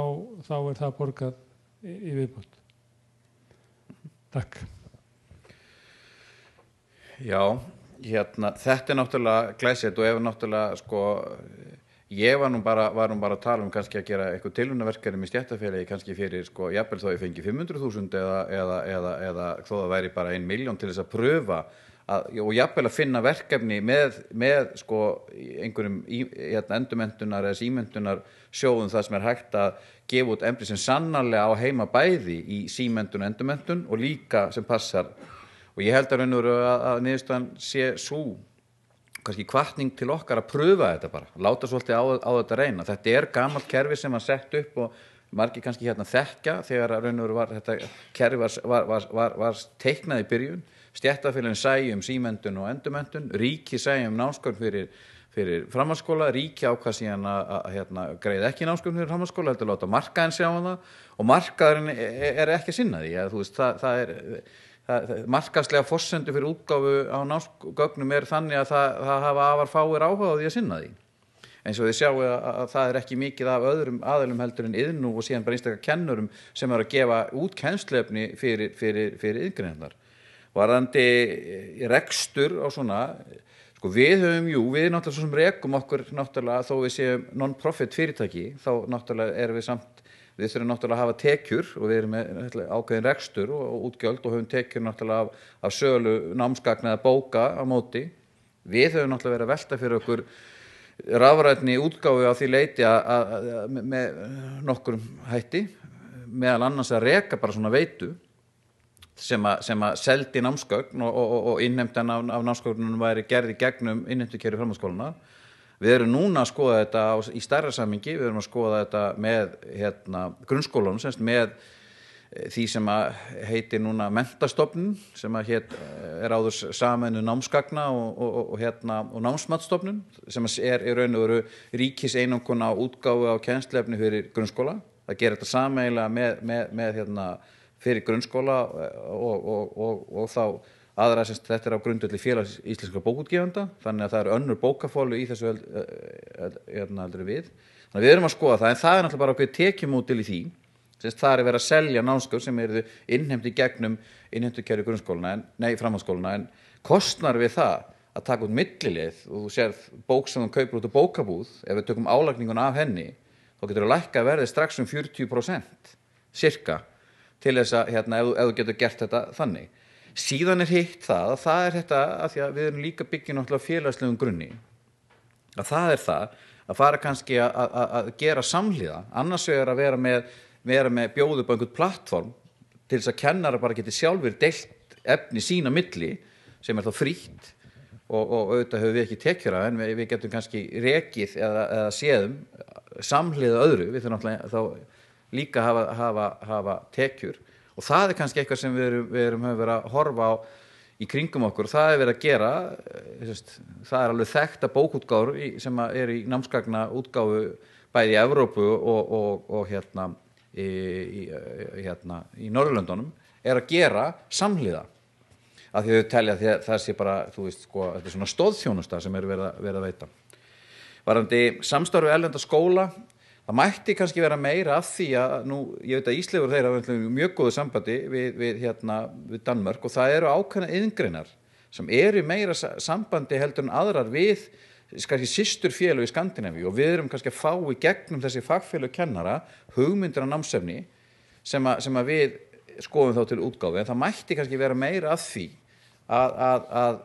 Speaker 9: það borgað í viðbót. Takk.
Speaker 2: Já, þetta náttúrulega glæsilegt og ef náttúrulega ég var nú bara að tala kannski að gera eitthvað tilraunaverkefni með stéttarfélagi kannski fyrir jafnvel þó ég fengi 500.000 eða þó það væri bara 1 milljón til þess að pröfa og jafnvel að finna verkefni með einhverjum endurmenntunar eða símenntunar sjóðum það sem hægt að gefa út efni sem sannarlega á heima bæði í símenntun og endurmenntun og líka sem passar og ég held að niðurstaðan sé sú kannski hvatning til okkar að pröfa þetta bara, láta svolítið á þetta reyna. Þetta gamalt kerfi sem var sett upp og margir kannski þekkja þegar þetta kerfi var teiknað í byrjun. Stéttarfélögin sæju símenntun og endurmenntun, ríki sæju námsgögn fyrir framhaldsskóla, ríki ákvað síðan að greiða ekki námsgögn fyrir framhaldsskóla, heldur láta markaðinn sjá það og markaðurinn ekki að sinna því. Þú veist, það markaðslega forsendur fyrir útgáfu á námsgögnum þannig að það hafa afar fáir áhuga á því að sinna því. Eins og þið sjáu að það ekki mikið af öðrum aðilum heldur en iðnú og síðan bara einstakar kennurum sem að gefa út kennsluefni fyrir iðngreinarnar. Varðandi rekstur á svona, við náttúrulega svo sem rekum okkur náttúrulega þó við séum non-profit fyrirtæki, þá náttúrulega erum við samt við þurfum náttúrulega að hafa tekjur og við erum með ákveðin rekstur og útgjöld og höfum tekjur náttúrulega af sölu námsgagna eða bóka á móti. Við höfum náttúrulega verið að velta fyrir okkur rafrænni útgáfu á því leyti með nokkurum hætti, meðal annars að reka bara svona veitu sem að seldi námsgögn og innheimtan af námsgögnunum væri gerð í gegnum innheimtukerfi framhaldsskólanna. Við erum núna að skoða þetta í stærra samhengi, við erum að skoða þetta með grunnskólanum, semst með því sem að heitir núna Menntastofnun, sem að áður sameinuð námsgagna og námsmatsstofnun, sem er í raun og veru ríkiseinanguna á útgáfu á kennsluefni fyrir grunnskóla. Það gerir þetta sameiginlega með fyrir grunnskóla og þá aðra sem þetta á grundvelli félags íslenskra bókaútgefenda, þannig að það önnur bókafólu í þessu heldur við. Þannig að við erum að skoða það, en það náttúrulega bara okkur tekjumódel í því, það verið að selja námsgögn sem eru innheimt í gegnum innheimtukerfi grunnskólana, framhaldsskólana, en kostnar við það að taka út millileið og þú sérð bók sem þú kaupir út á bókabúð, ef við tökum álagninguna af henni, þá getur þú lækkað verðið strax 40% cirka til þess að ef þú getur gert þetta þannig. Síðan hitt það að þetta að því að við erum líka byggjum náttúrulega félagslegum grunni að það að fara kannski að gera samhliða, annars vegar að vera með bjóðu upp á einhvern plattform til þess að kennara bara geti sjálfur deilt efni sína milli sem þá frítt og auðvitað höfum við ekki tekjur af en við getum kannski rekið eða séðum samhliða öðru, við þurfum náttúrulega þá líka hafa tekjur. Og það kannski eitthvað sem við höfum verið að horfa á í kringum okkur. Það verið að gera, það alveg þekkt að bókútgáfur sem í námsgagna útgáfu bæði í Evrópu og í Norðurlöndunum að gera samhliða. Af því þau telja að það sé bara, þetta er svona stóðþjónusta sem verið að veita. Varðandi samstarfi erlenda skóla, það mætti kannski vera meira af því að ég veit að Ísleifur þeir hafa mjög góðu sambandi við Danmörk og það eru ákveðna iðngreinar sem eru meira sambandi heldur en aðrar við kannski systurfélög í Skandinavíu og við erum kannski að fá í gegnum þessi fagfélög kennara hugmyndir af námsefni sem að við skoðum þá til útgáfu en það mætti kannski vera meira af því að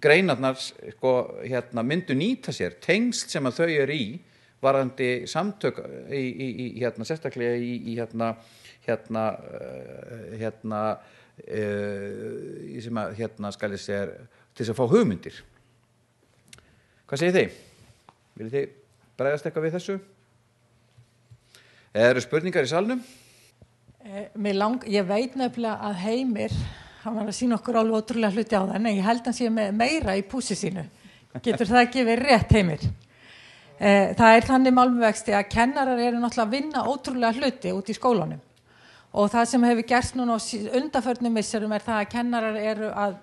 Speaker 2: greinarnar myndu nýta sér tengsl sem að þau eru í varðandi samtök sérstaklega sem skal ég segja til þess að fá hugmyndir. Hvað segir þið? Viljið þið bregðast eitthvað við þessu? Eru spurningar í salnum?
Speaker 1: Ég veit nefnilega að Heimir, hann var að sína okkur alveg ótrúlega hluti á það, en ég held hann sé með meira í pússi sínu. Getur það ekki verið rétt, Heimir? Það er þannig málmvexti að kennarar eru náttúrulega að vinna ótrúlega hluti út í skólanum. Og það sem hefur gerst núna á undanförnum misserum er það að kennarar eru að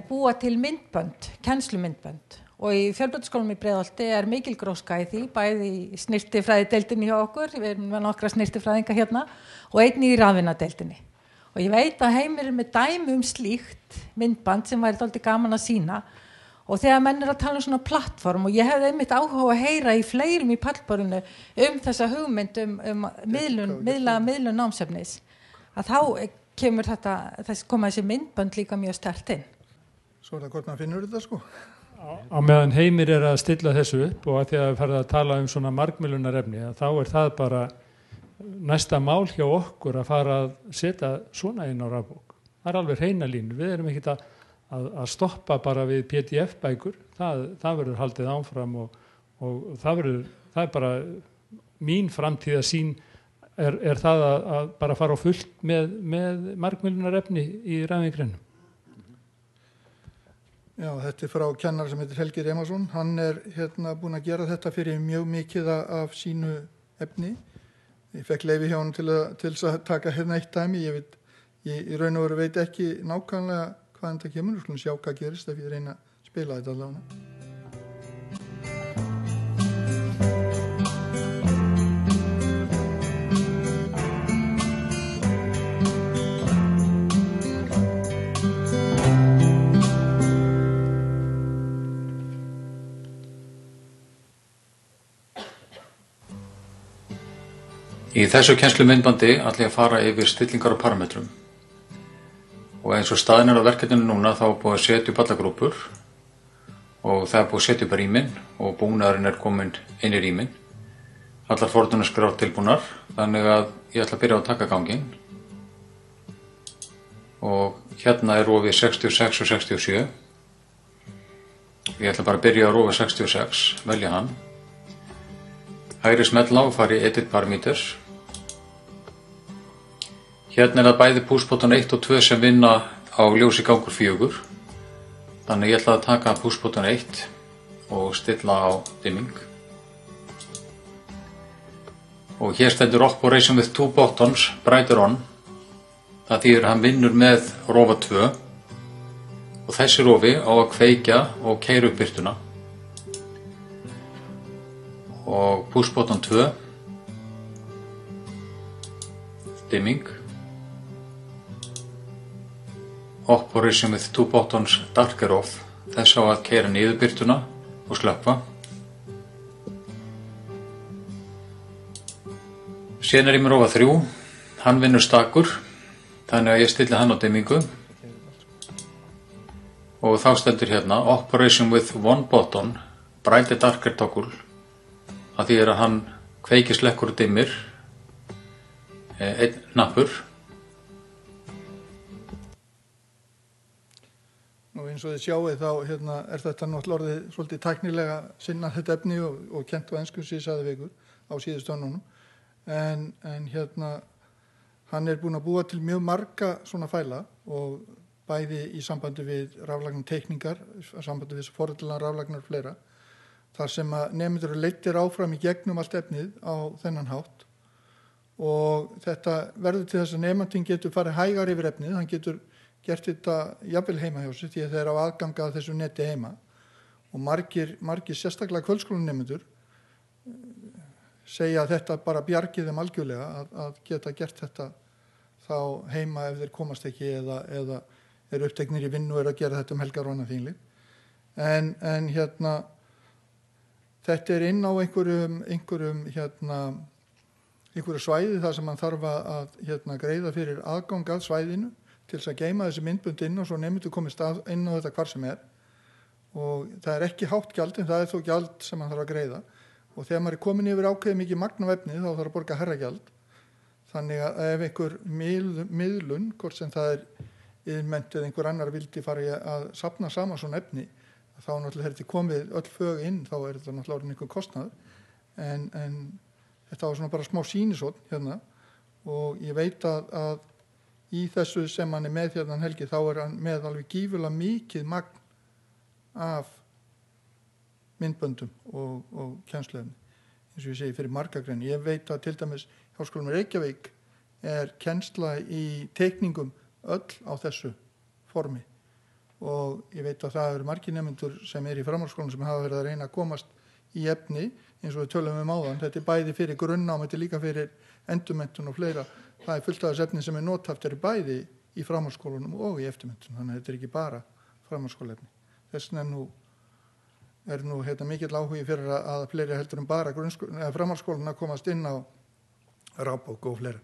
Speaker 1: búa til myndbönd, kennslumyndbönd. Og í fjölbrautaskólanum í Breiðholti er mikil gróska í því, bæði í snyrtifræðideildinni hjá okkur, við erum með nokkra snyrtifræðinga hérna, og einnig í rafvinnadeildinni. Og ég veit að Heimir er með dæmi slíkt myndband sem væri dálítið gaman að sýna. Og þegar menn að tala svona plattform, og ég hefði einmitt áhuga að heyra í fleirum í pallborðinu þessa hugmynd miðlun námsefnis, að þá kemur koma þessi myndbönd líka mjög sterkt inn.
Speaker 5: Svo það hvort maður finnur þetta sko.
Speaker 9: Á meðan Heimir að stilla þessu upp og að því að ferða að tala svona margmiðlunarefni, þá það bara næsta mál hjá okkur að fara að setja svona inn á rafbók. Það alveg hreina línu, við erum ekkert að stoppa bara við PDF-bækur, það verður haldið áfram og það bara mín framtíðarsýn er það að bara fara á fullt með margmiðlunarefni í rafvingrinu.
Speaker 5: Já, þetta frá kennar sem heitir Helgi Remarsson, hann búinn að gera þetta fyrir mjög mikið af sínu efni. Ég fekk leyfi hjá hann til að taka eitt dæmi, ég í raun og veru veit ekki nákvæmlega hvaðan þetta kemur, við skulum sjá hvað gerist ef ég reyna að spila þetta allavega.
Speaker 10: Í þessu kennslumyndbandi ætla ég að fara yfir stillingar og parametrum. Og eins og staðin á verkefninu núna þá er búið að setja upp alla grúpur og það er búið að setja upp rýmin og búnaðurinn komin inn í rýmin. Allar fordónaskrár tilbúnar, þannig að ég ætla að byrja á að taka ganginn. Og hérna er rofið 66 og 67. Ég ætla bara að byrja á rofi 66, velja hann. Hægri smetla og fara í edit parameters. Hérna er það bæði pushbutton 1 og 2 sem vinna á ljósi gangur 4. Þannig ég ætla að taka pushbutton 1 og stilla á dimming. Og hér stendur operation with 2 buttons, brighter on. Það þýðir að hann vinnur með rofa 2. Og þessi rofi á að kveikja og keyra upp birtuna. Og pushbutton 2. Dimming. Operation with 2 buttons, darker off. Þess á að keyra niður birtuna og slökkva. Síðan er ég með rofa 3. Hann vinnur stakur, þannig að ég stilli hann á dimmingu. Og þá stendur hérna operation with 1 button, brighter darker toggle. Það þýðir að hann kveikir, slekkur og dimmir. Einn hnappur.
Speaker 5: Og eins og þið sjáið þá er þetta náttúrulega orðið svolítið tæknilega sinnað þetta efni og kent á ensku sem ég sagði við ykkur á síðustu önnunum. En hann er búinn að búa til mjög marga svona fæla og bæði í sambandi við raflagnar teikningar, sambandi við forriðlega raflagnar og fleira, þar sem að nemendur eru leiddir áfram í gegnum allt efnið á þennan hátt. Og þetta verður til þess að nemandinn getur farið hægar yfir efnið, hann getur gert þetta jafnvel heima hjá sér því að þeir eru á aðganga að þessu neti heima. Og margir sérstaklega kvöldskólanemendur segja að þetta bara bjargi þeim algjörlega að geta gert þetta þá heima ef þeir komast ekki eða eru uppteknir í vinnu og eru að gera þetta helgar og annað þínlið. En þetta er inn á einhverju svæði þar sem man þarf að greiða fyrir aðgang að svæðinu til þess að geyma þessi myndbönd inn og svo nemendur komist inn á þetta hvar sem er. Og það er ekki hátt gjald en það er þó gjald sem man þarf að greiða. Og þegar maður er komin yfir ákveðið mikið magn af efni þá þarf að borga hærra gjald. Þannig að ef einhver miðlun, hvort sem það er iðnmennt eða einhver annar vildi fara að safna saman svona efni, þá náttúrulega er þetta komið öll fög inn, þá er þetta náttúrulega orðinn einhver kostnaður, en þetta var svona bara smá sýnisókn hérna, og ég veit að í þessu sem hann er með hérna Helgi, þá er hann með alveg gífurlega mikið magn af myndböndum og kennsluefni, eins og ég segi fyrir marga grein. Ég veit að til dæmis Háskólanum í Reykjavík er kennsla í teikningum öll á þessu formi, og ég veit að það eru margir nemendur sem er í framhaldsskólanum sem hafa verið að reyna að komast í efni, eins og við tölum áðan. Þetta er bæði fyrir grunnnám, þetta er líka fyrir endurmenntun og fleira. Það er fullt af þess efni sem er nothaft bæði í framhaldsskólanum og í eftirmenntun, þannig að þetta er ekki bara framhaldsskólaefni. Þess vegna er nú mikill áhugi fyrir að fleiri heldur bara framhaldsskólan að komast inn á rafbók og fleira.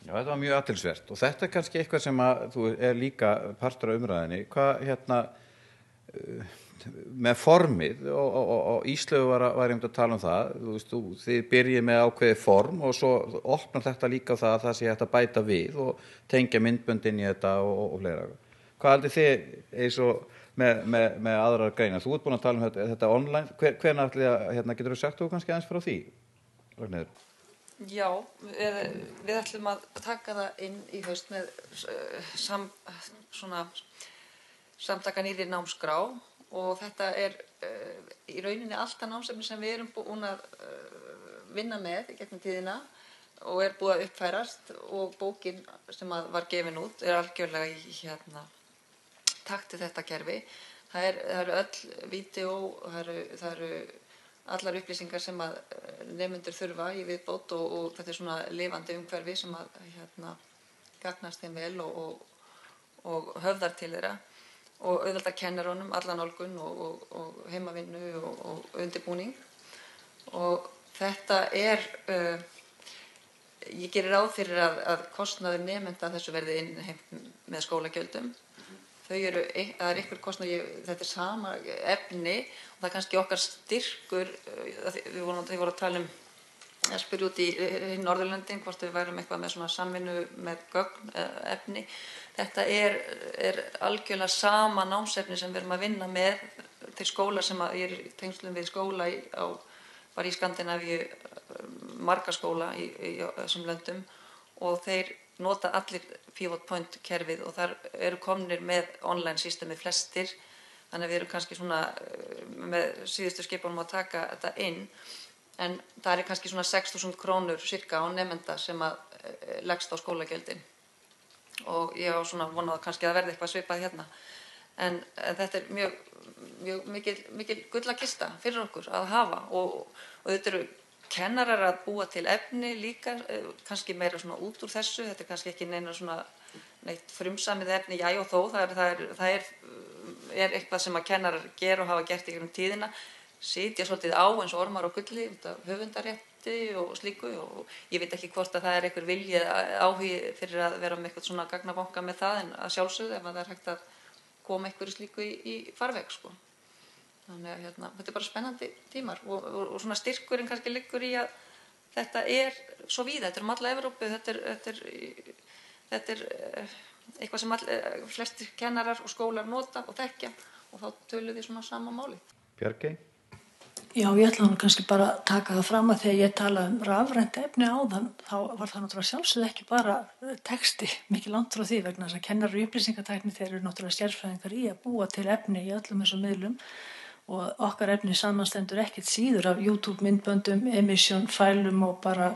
Speaker 2: Já, þetta var mjög athyglisvert, og þetta er kannski eitthvað sem að þú er líka partur af umræðinni. Hvað með formið, og Íslaugur var einmitt að tala um það, þið byrjið með ákveðið form og svo opnar þetta líka það að það sé hægt að bæta við og tengja myndbönd inn í þetta og fleira. Hvað haldið þið eins og með aðrar greinar? Þú ert búin að tala um þetta online. Hvenær getur þú sagt þú kannski aðeins frá því, Ragnheiður?
Speaker 6: Já, við ætlum að taka það inn í haust með samtaka nýrri námskrá, og þetta er í rauninni alltaf námsefni sem við erum búin að vinna með í gegnum tíðina og er búið að uppfærast, og bókin sem var gefin út er algjörlega í takti þetta kerfi. Það eru öll vídeó, það eru allar upplýsingar sem að nemendur þurfa í viðbót, og þetta er svona lifandi umhverfi sem að gagnast þeim vel og höfðar til þeirra, og auðvelda kennarunum alla nálgun og heimavinnu og undirbúning. Og þetta er, ég gerir ráð fyrir að kostnaður nemenda þessu verði innheimt með skólagjöldum. Það er einhver kostnaður, þetta er sama efni, og það er kannski okkar styrkur. Við vorum að tala að spyrja út í Norðurlöndin hvort við værum eitthvað með svona samvinnu með gögn efni. Þetta er algjörlega sama námsefni sem við erum að vinna með til skóla sem ég er í tengslum við skóla bara í Skandinavíu, marga skóla í þessum löndum, og þeir nota allir pivot point kerfið, og þar eru komnir með online systemi flestir, þannig að við erum kannski svona með síðustu skipunum að taka þetta inn, en það er kannski svona 6.000 krónur cirka á nemenda sem að leggst á skólagjöldin, og ég á svona vonað kannski að verði eitthvað svipað hérna, en þetta er mjög mikil gullakista fyrir okkur að hafa, og þetta eru kennarar að búa til efni líka, kannski meira svona út úr þessu. Þetta er kannski ekki neitt frumsamið efni, já og þó, það er eitthvað sem að kennarar gera og hafa gert í tíðina, sitja svolítið á eins og ormar og gulli, höfundarétti og slíku, og ég veit ekki hvort að það er einhver vilji áhugi fyrir að vera með eitthvað svona gagnabanka með það, en að sjálfsögðu ef það er hægt að koma einhverju slíku í farveg, sko. Þannig að þetta er bara spennandi tímar, og svona styrkurinn kannski liggur í að þetta er svo víða, þetta er alla Evrópu, þetta er eitthvað sem flestir kennarar og skólar nota og þekkja, og þá tölum við svona sama máli.
Speaker 2: Bjargey?
Speaker 7: Já, ég ætla nú kannski bara að taka það fram að þegar ég tala rafrænt efni áðan, þá var það náttúrulega sjálfsögðu ekki bara texti, mikið langt frá því, vegna þess að kennarar í upplýsingatækni, þeir eru náttúrulega sérfræðingar í að búa til efni í öllum þessum miðlum, og okkar efni samanstendur ekkert síður af YouTube myndböndum, emission fælum og bara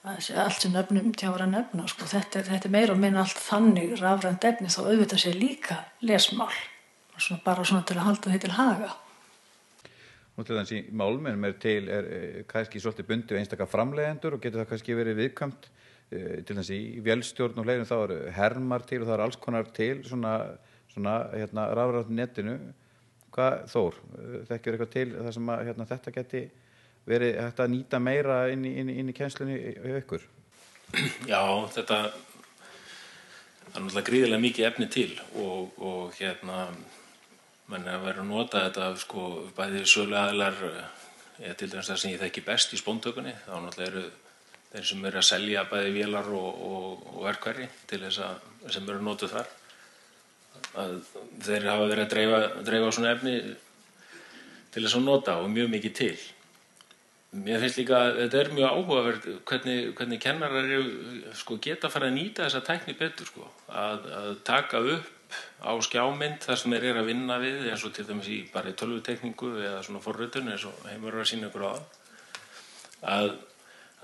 Speaker 7: allt sem nöfnum tjára nefna, sko. Þetta er meira og minna allt þannig rafrænt efni, þá auðvitað sé líka lesmál, bara svona til að halda því til haga.
Speaker 2: Nú til þess í málmennum er kannski svolítið bundið við einstaka framleiðendur, og getur það kannski verið viðkvæmt, til þess í vélstjórn og fleirum, þá eru hermar til og það eru alls konar til svona rafrænt netinu. Hvað, Þór, þekkir eitthvað til það sem að þetta geti verið hægt að nýta meira inn í kennslunni hjá ykkur?
Speaker 4: Já, þetta er náttúrulega gríðarlega mikið efni til, og menn að vera að nota þetta, sko, bæði söluaðilar, til dæmis það sem ég þekki best í spóntökunni, þá náttúrulega eru þeir sem eru að selja bæði vélar og verkfæri til þess að sem eru notuð þar. að þeir hafa verið að dreifa svona efni til þess að nota og mjög mikið til. Mér finnst líka að þetta er mjög áhugaverð hvernig kennarar geta farið að nýta þessa tækni betur að taka upp á skjámynd þar sem þeir að vinna við eins og til dæmis bara í tölvutekningu eða svona forritun eins og Heimur að sýna ykkur á að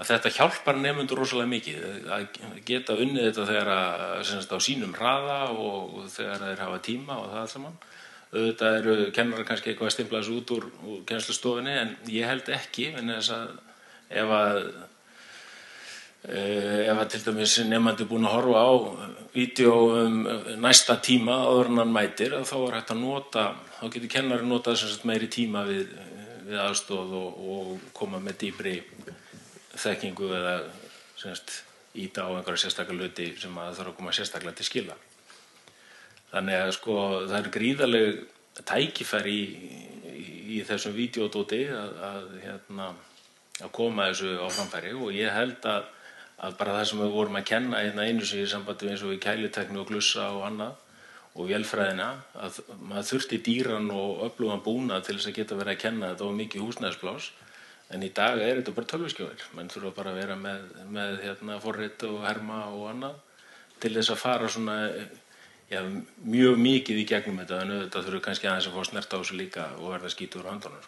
Speaker 4: þetta hjálpar nemendur rosalega mikið að geta unnið þetta þegar á sínum hraða og þegar þeir hafa tíma og það saman. Auðvitað eru kennarar kannski eitthvað að stimpla þessu út úr kennslustofunni en ég held ekki, en þess að ef til dæmis nemandi búinn að horfa á vídeó næsta tíma áður en hann mætir, þá hægt að nota, þá getur kennari notað meiri tíma við aðstoð og koma með dýpri þekkingu eða íta á einhverja sérstaklega hluti sem að þarf að koma sérstaklega til skila. Þannig að það er gríðarleg tækifæri í þessum vídeódóti að koma þessu á framfæri og ég held að bara það sem við vorum að kenna einu sinni í sambandi eins og við kælutækni og glussa og annað og vélfræðina að maður þurfti dýran og öflugan búnað til þess að geta verið að kenna þetta og mikið húsnæðispláss en í dag er þetta bara tölvuskjáir. Menn þurfa bara að vera með forrit og herma og annað til þess að fara svona mjög mikið í gegnum þetta en auðvitað þurfum kannski aðeins að fá snert á þessu líka og verða skítur úr höndunum.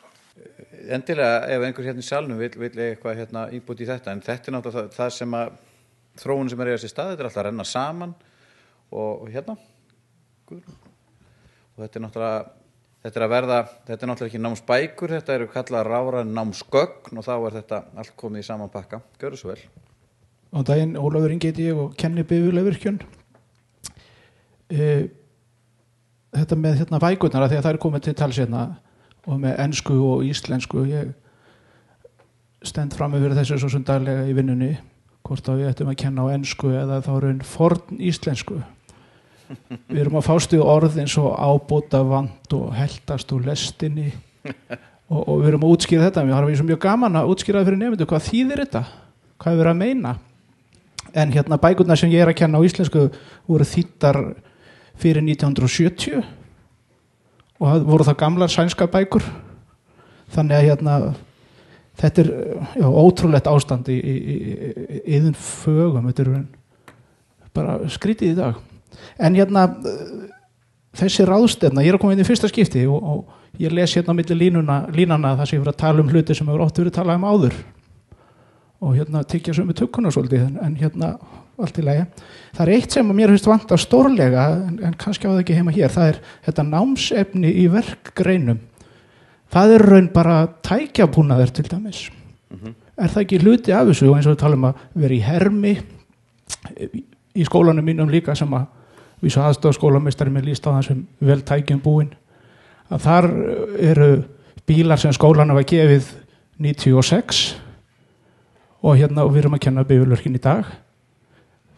Speaker 2: Endilega ef einhver í salnum vill eitthvað íbútt í þetta en þetta er náttúrulega það sem að þróun sem eiga sér stað, þetta er alltaf að renna saman og og þetta er náttúrulega ekki námsbækur, þetta eru kallað rafræn námsgögn og þá er þetta allt komið í saman pakka. Gjörðu svo vel.
Speaker 11: Á daginn Ólafur Ingi heiti ég og kenni bifvélavirkjun. Þetta með bækurnar því að það er komið til tals og með ensku og íslensku ég stend fram yfir þessu svo sem daglega í vinnunni hvort að við ættum að kenna á ensku eða þá er forn íslensku við erum að fást við orð eins og ábótavant og heltast úr lestinni og við erum að útskýra þetta við hafa mjög gaman að útskýra það fyrir nemendur hvað þýðir þetta, hvað er verið að meina en bækurnar sem ég er að kenna á íslensku voru þýddar fyrir 1970 og það voru það gamlar sænskar bækur þannig að þetta er ótrúlegt ástand í yðin fögum þetta er bara skrítið í dag en þessi ráðstefna ég er að koma inn í fyrsta skipti og ég les milli línana þar sem ég var að tala hluti sem hefur oft verið talað áður og tyggja sömu tugguna svolítið en allt í lagi. Það er eitt sem mér finnst vanta stórlega en kannski á það ekki heima hér. Það er þetta námsefni í verkgreinum. Það er raun bara tækjabúnaður til dæmis. Er það ekki hluti af þessu og eins og við talum að vera í hermi í skólanum mínum líka sem að við svo aðstoðarskólameistari með líst á það sem vel tækjum búin. Að þar eru bílar sem skólanum var gefið 96 og við erum að kenna bifvélavirkjun í dag.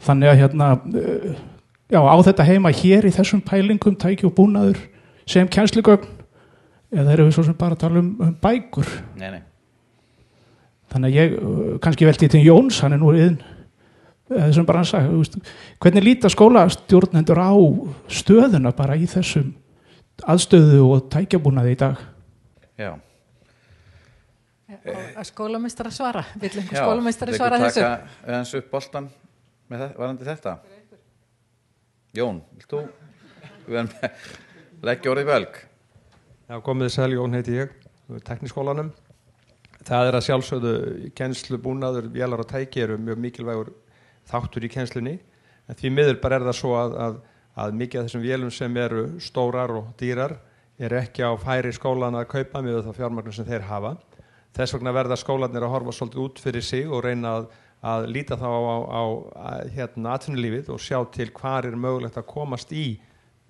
Speaker 11: Þannig að á þetta heima hér í þessum pælingum tæki og búnaður sem kennslugögn eða erum við svo sem bara að tala um bækur.
Speaker 2: Nei.
Speaker 11: Þannig að ég kannski velti til Jóns, hann er nú iðn þessum bara hann sagði, hvernig líta skólastjórnendur á stöðuna bara í þessum aðstöðu og tækjabúnaði í dag?
Speaker 2: Já.
Speaker 1: Að skólameistari svara, vill einhver skólameistari svara þessu?
Speaker 2: Já, taka eins upp boltan varandi þetta. Jón, vilt þú leggja orðið velg?
Speaker 12: Já, komið sæl, Jón heiti ég, tekniskólanum. Það er að sjálfsögðu kennslubúnaður, vélar og tæki eru mjög mikilvægur þáttur í kennslunni. En því miður bara er það svo að mikið af þessum vélum sem eru stórar og dýrar eru ekki á færi skólan að kaupa með það fjármagnum sem þeir hafa. Þess vegna verða skólanir að horfa svolítið út fyrir sig og reyna að líta þá á atvinnulífið og sjá til hvar er mögulegt að komast í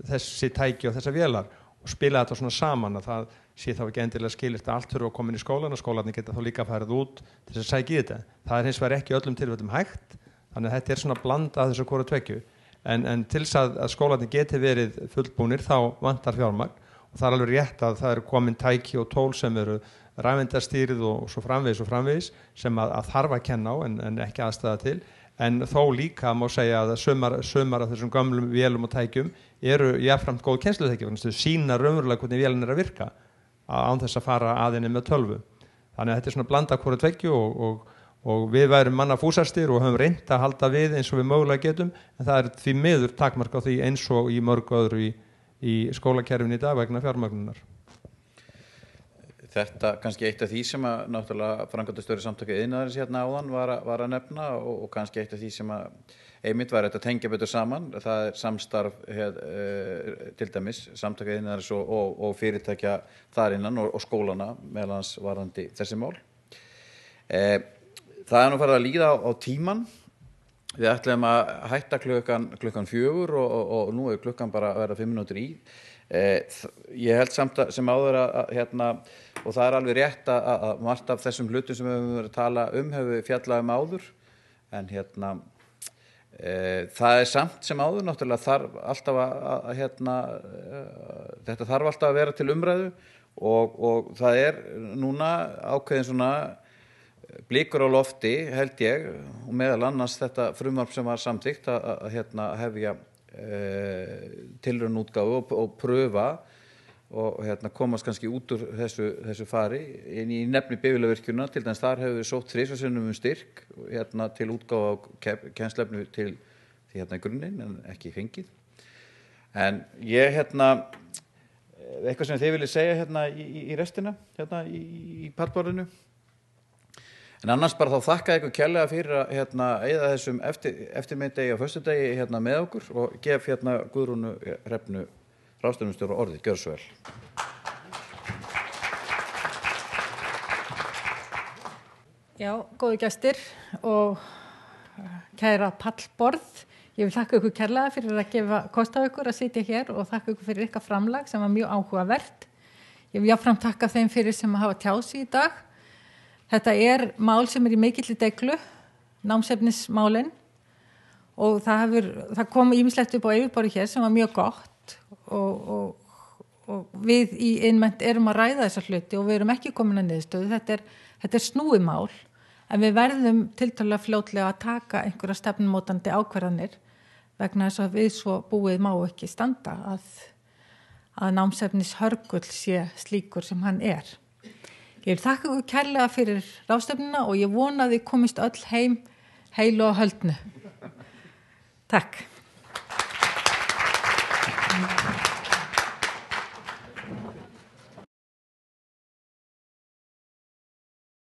Speaker 12: þessi tæki og þessa vélar og spila þetta svona saman að það sé þá ekki endilega skilyrt að allt þurfa að koma inn í skólan og skólanir geta þá líka farið út til þess að sækja í þetta. Það er hins vegar ekki öllum tilfellum hægt, þannig að þetta er svona blanda af þessu hvoru tveggju. En til þess að skólanir geti verið fullbúnir þá vantar fjármagn og það er alveg rétt að það eru komin tæki og tól sem eru rafeindastýrið og svo framvegis sem að þarf að kenna á en ekki aðstæða til. en þó líka má segja að sumar af þessum gömlum vélum og tækjum eru jafnframt góð kennsluþekki, sína raunverulega hvernig vélin að virka án þess að fara aðinni með tölvu. Þannig að þetta svona blanda hvort tveggju og við værum manna fúsastir og höfum reynt að halda við eins og við mögulega getum, en það því miður takmark á því eins og í mörg öðru í skólakerfinu í dag vegna fjármögnunar.
Speaker 2: Þetta kannski eitt af því sem að náttúrulega framkvæmdastjóri Samtaka iðnaðarins hérna áðan var að nefna og kannski eitt af því sem að einmitt var þetta tengja betur saman. Það samstarf til dæmis Samtaka iðnaðarins og fyrirtækja þar innan og skólana meðal annars varðandi þessi mál. Það nú farið að líða á tíman. Við ætlum að hætta klukkan 4 og nú klukkan bara að vera 5 mínútur í. Ég held samt sem áður að og það alveg rétt að margt af þessum hlutum sem við höfum verið að tala hefur fjallað áður, en það samt sem áður náttúrulega þarf alltaf þetta þarf alltaf að vera til umræðu og það núna ákveðin svona blikur á lofti held ég og meðal annars þetta frumvarp sem var samþykkt að hefja tilraun útgáfu og pröfa og komast kannski út úr þessu fari inn í nefni Bifvélavirkjunina. Til dæmis þar hefur við sótt 3 sinnum styrk til útgáfu á kennslefni til því grunninn en ekki fengið. En ég eitthvað sem þið viljið segja í restina í pallborðinu. En annars bara þá þakka ykkur kærlega fyrir að eyða þessum eftirmiðdegi og föstudegi með okkur og gef Guðrúnu Hrefnu ráðstefnustjóra orðið. Gjörðu svo vel.
Speaker 1: Já, góðu gestir og kæra pallborð. Ég vil þakka ykkur kærlega fyrir að gefa kost á ykkur að sitja hér og þakka ykkur fyrir ykkar framlag sem var mjög áhugavert. Ég vil jafnframt þakka þeim fyrir sem hafa tjáð sig í dag. Þetta mál sem í mikilli deglu, námsefnismálin og það kom ýmislegt upp á yfirborði hér sem var mjög gott og við í Innment erum að ræða þessa hluti og við erum ekki komin að niðurstöðu. Þetta snúið mál en við verðum tiltölulega fljótlega að taka einhverja stefnumótandi ákvarðanir vegna þess að við svo búið má ekki standa að námsefnis hörgull sé slíkur sem hann Ég vil þakka ykkur kærlega fyrir ráðstefnuna og ég vona að þið komist öll heim heilu og höldnu. Takk.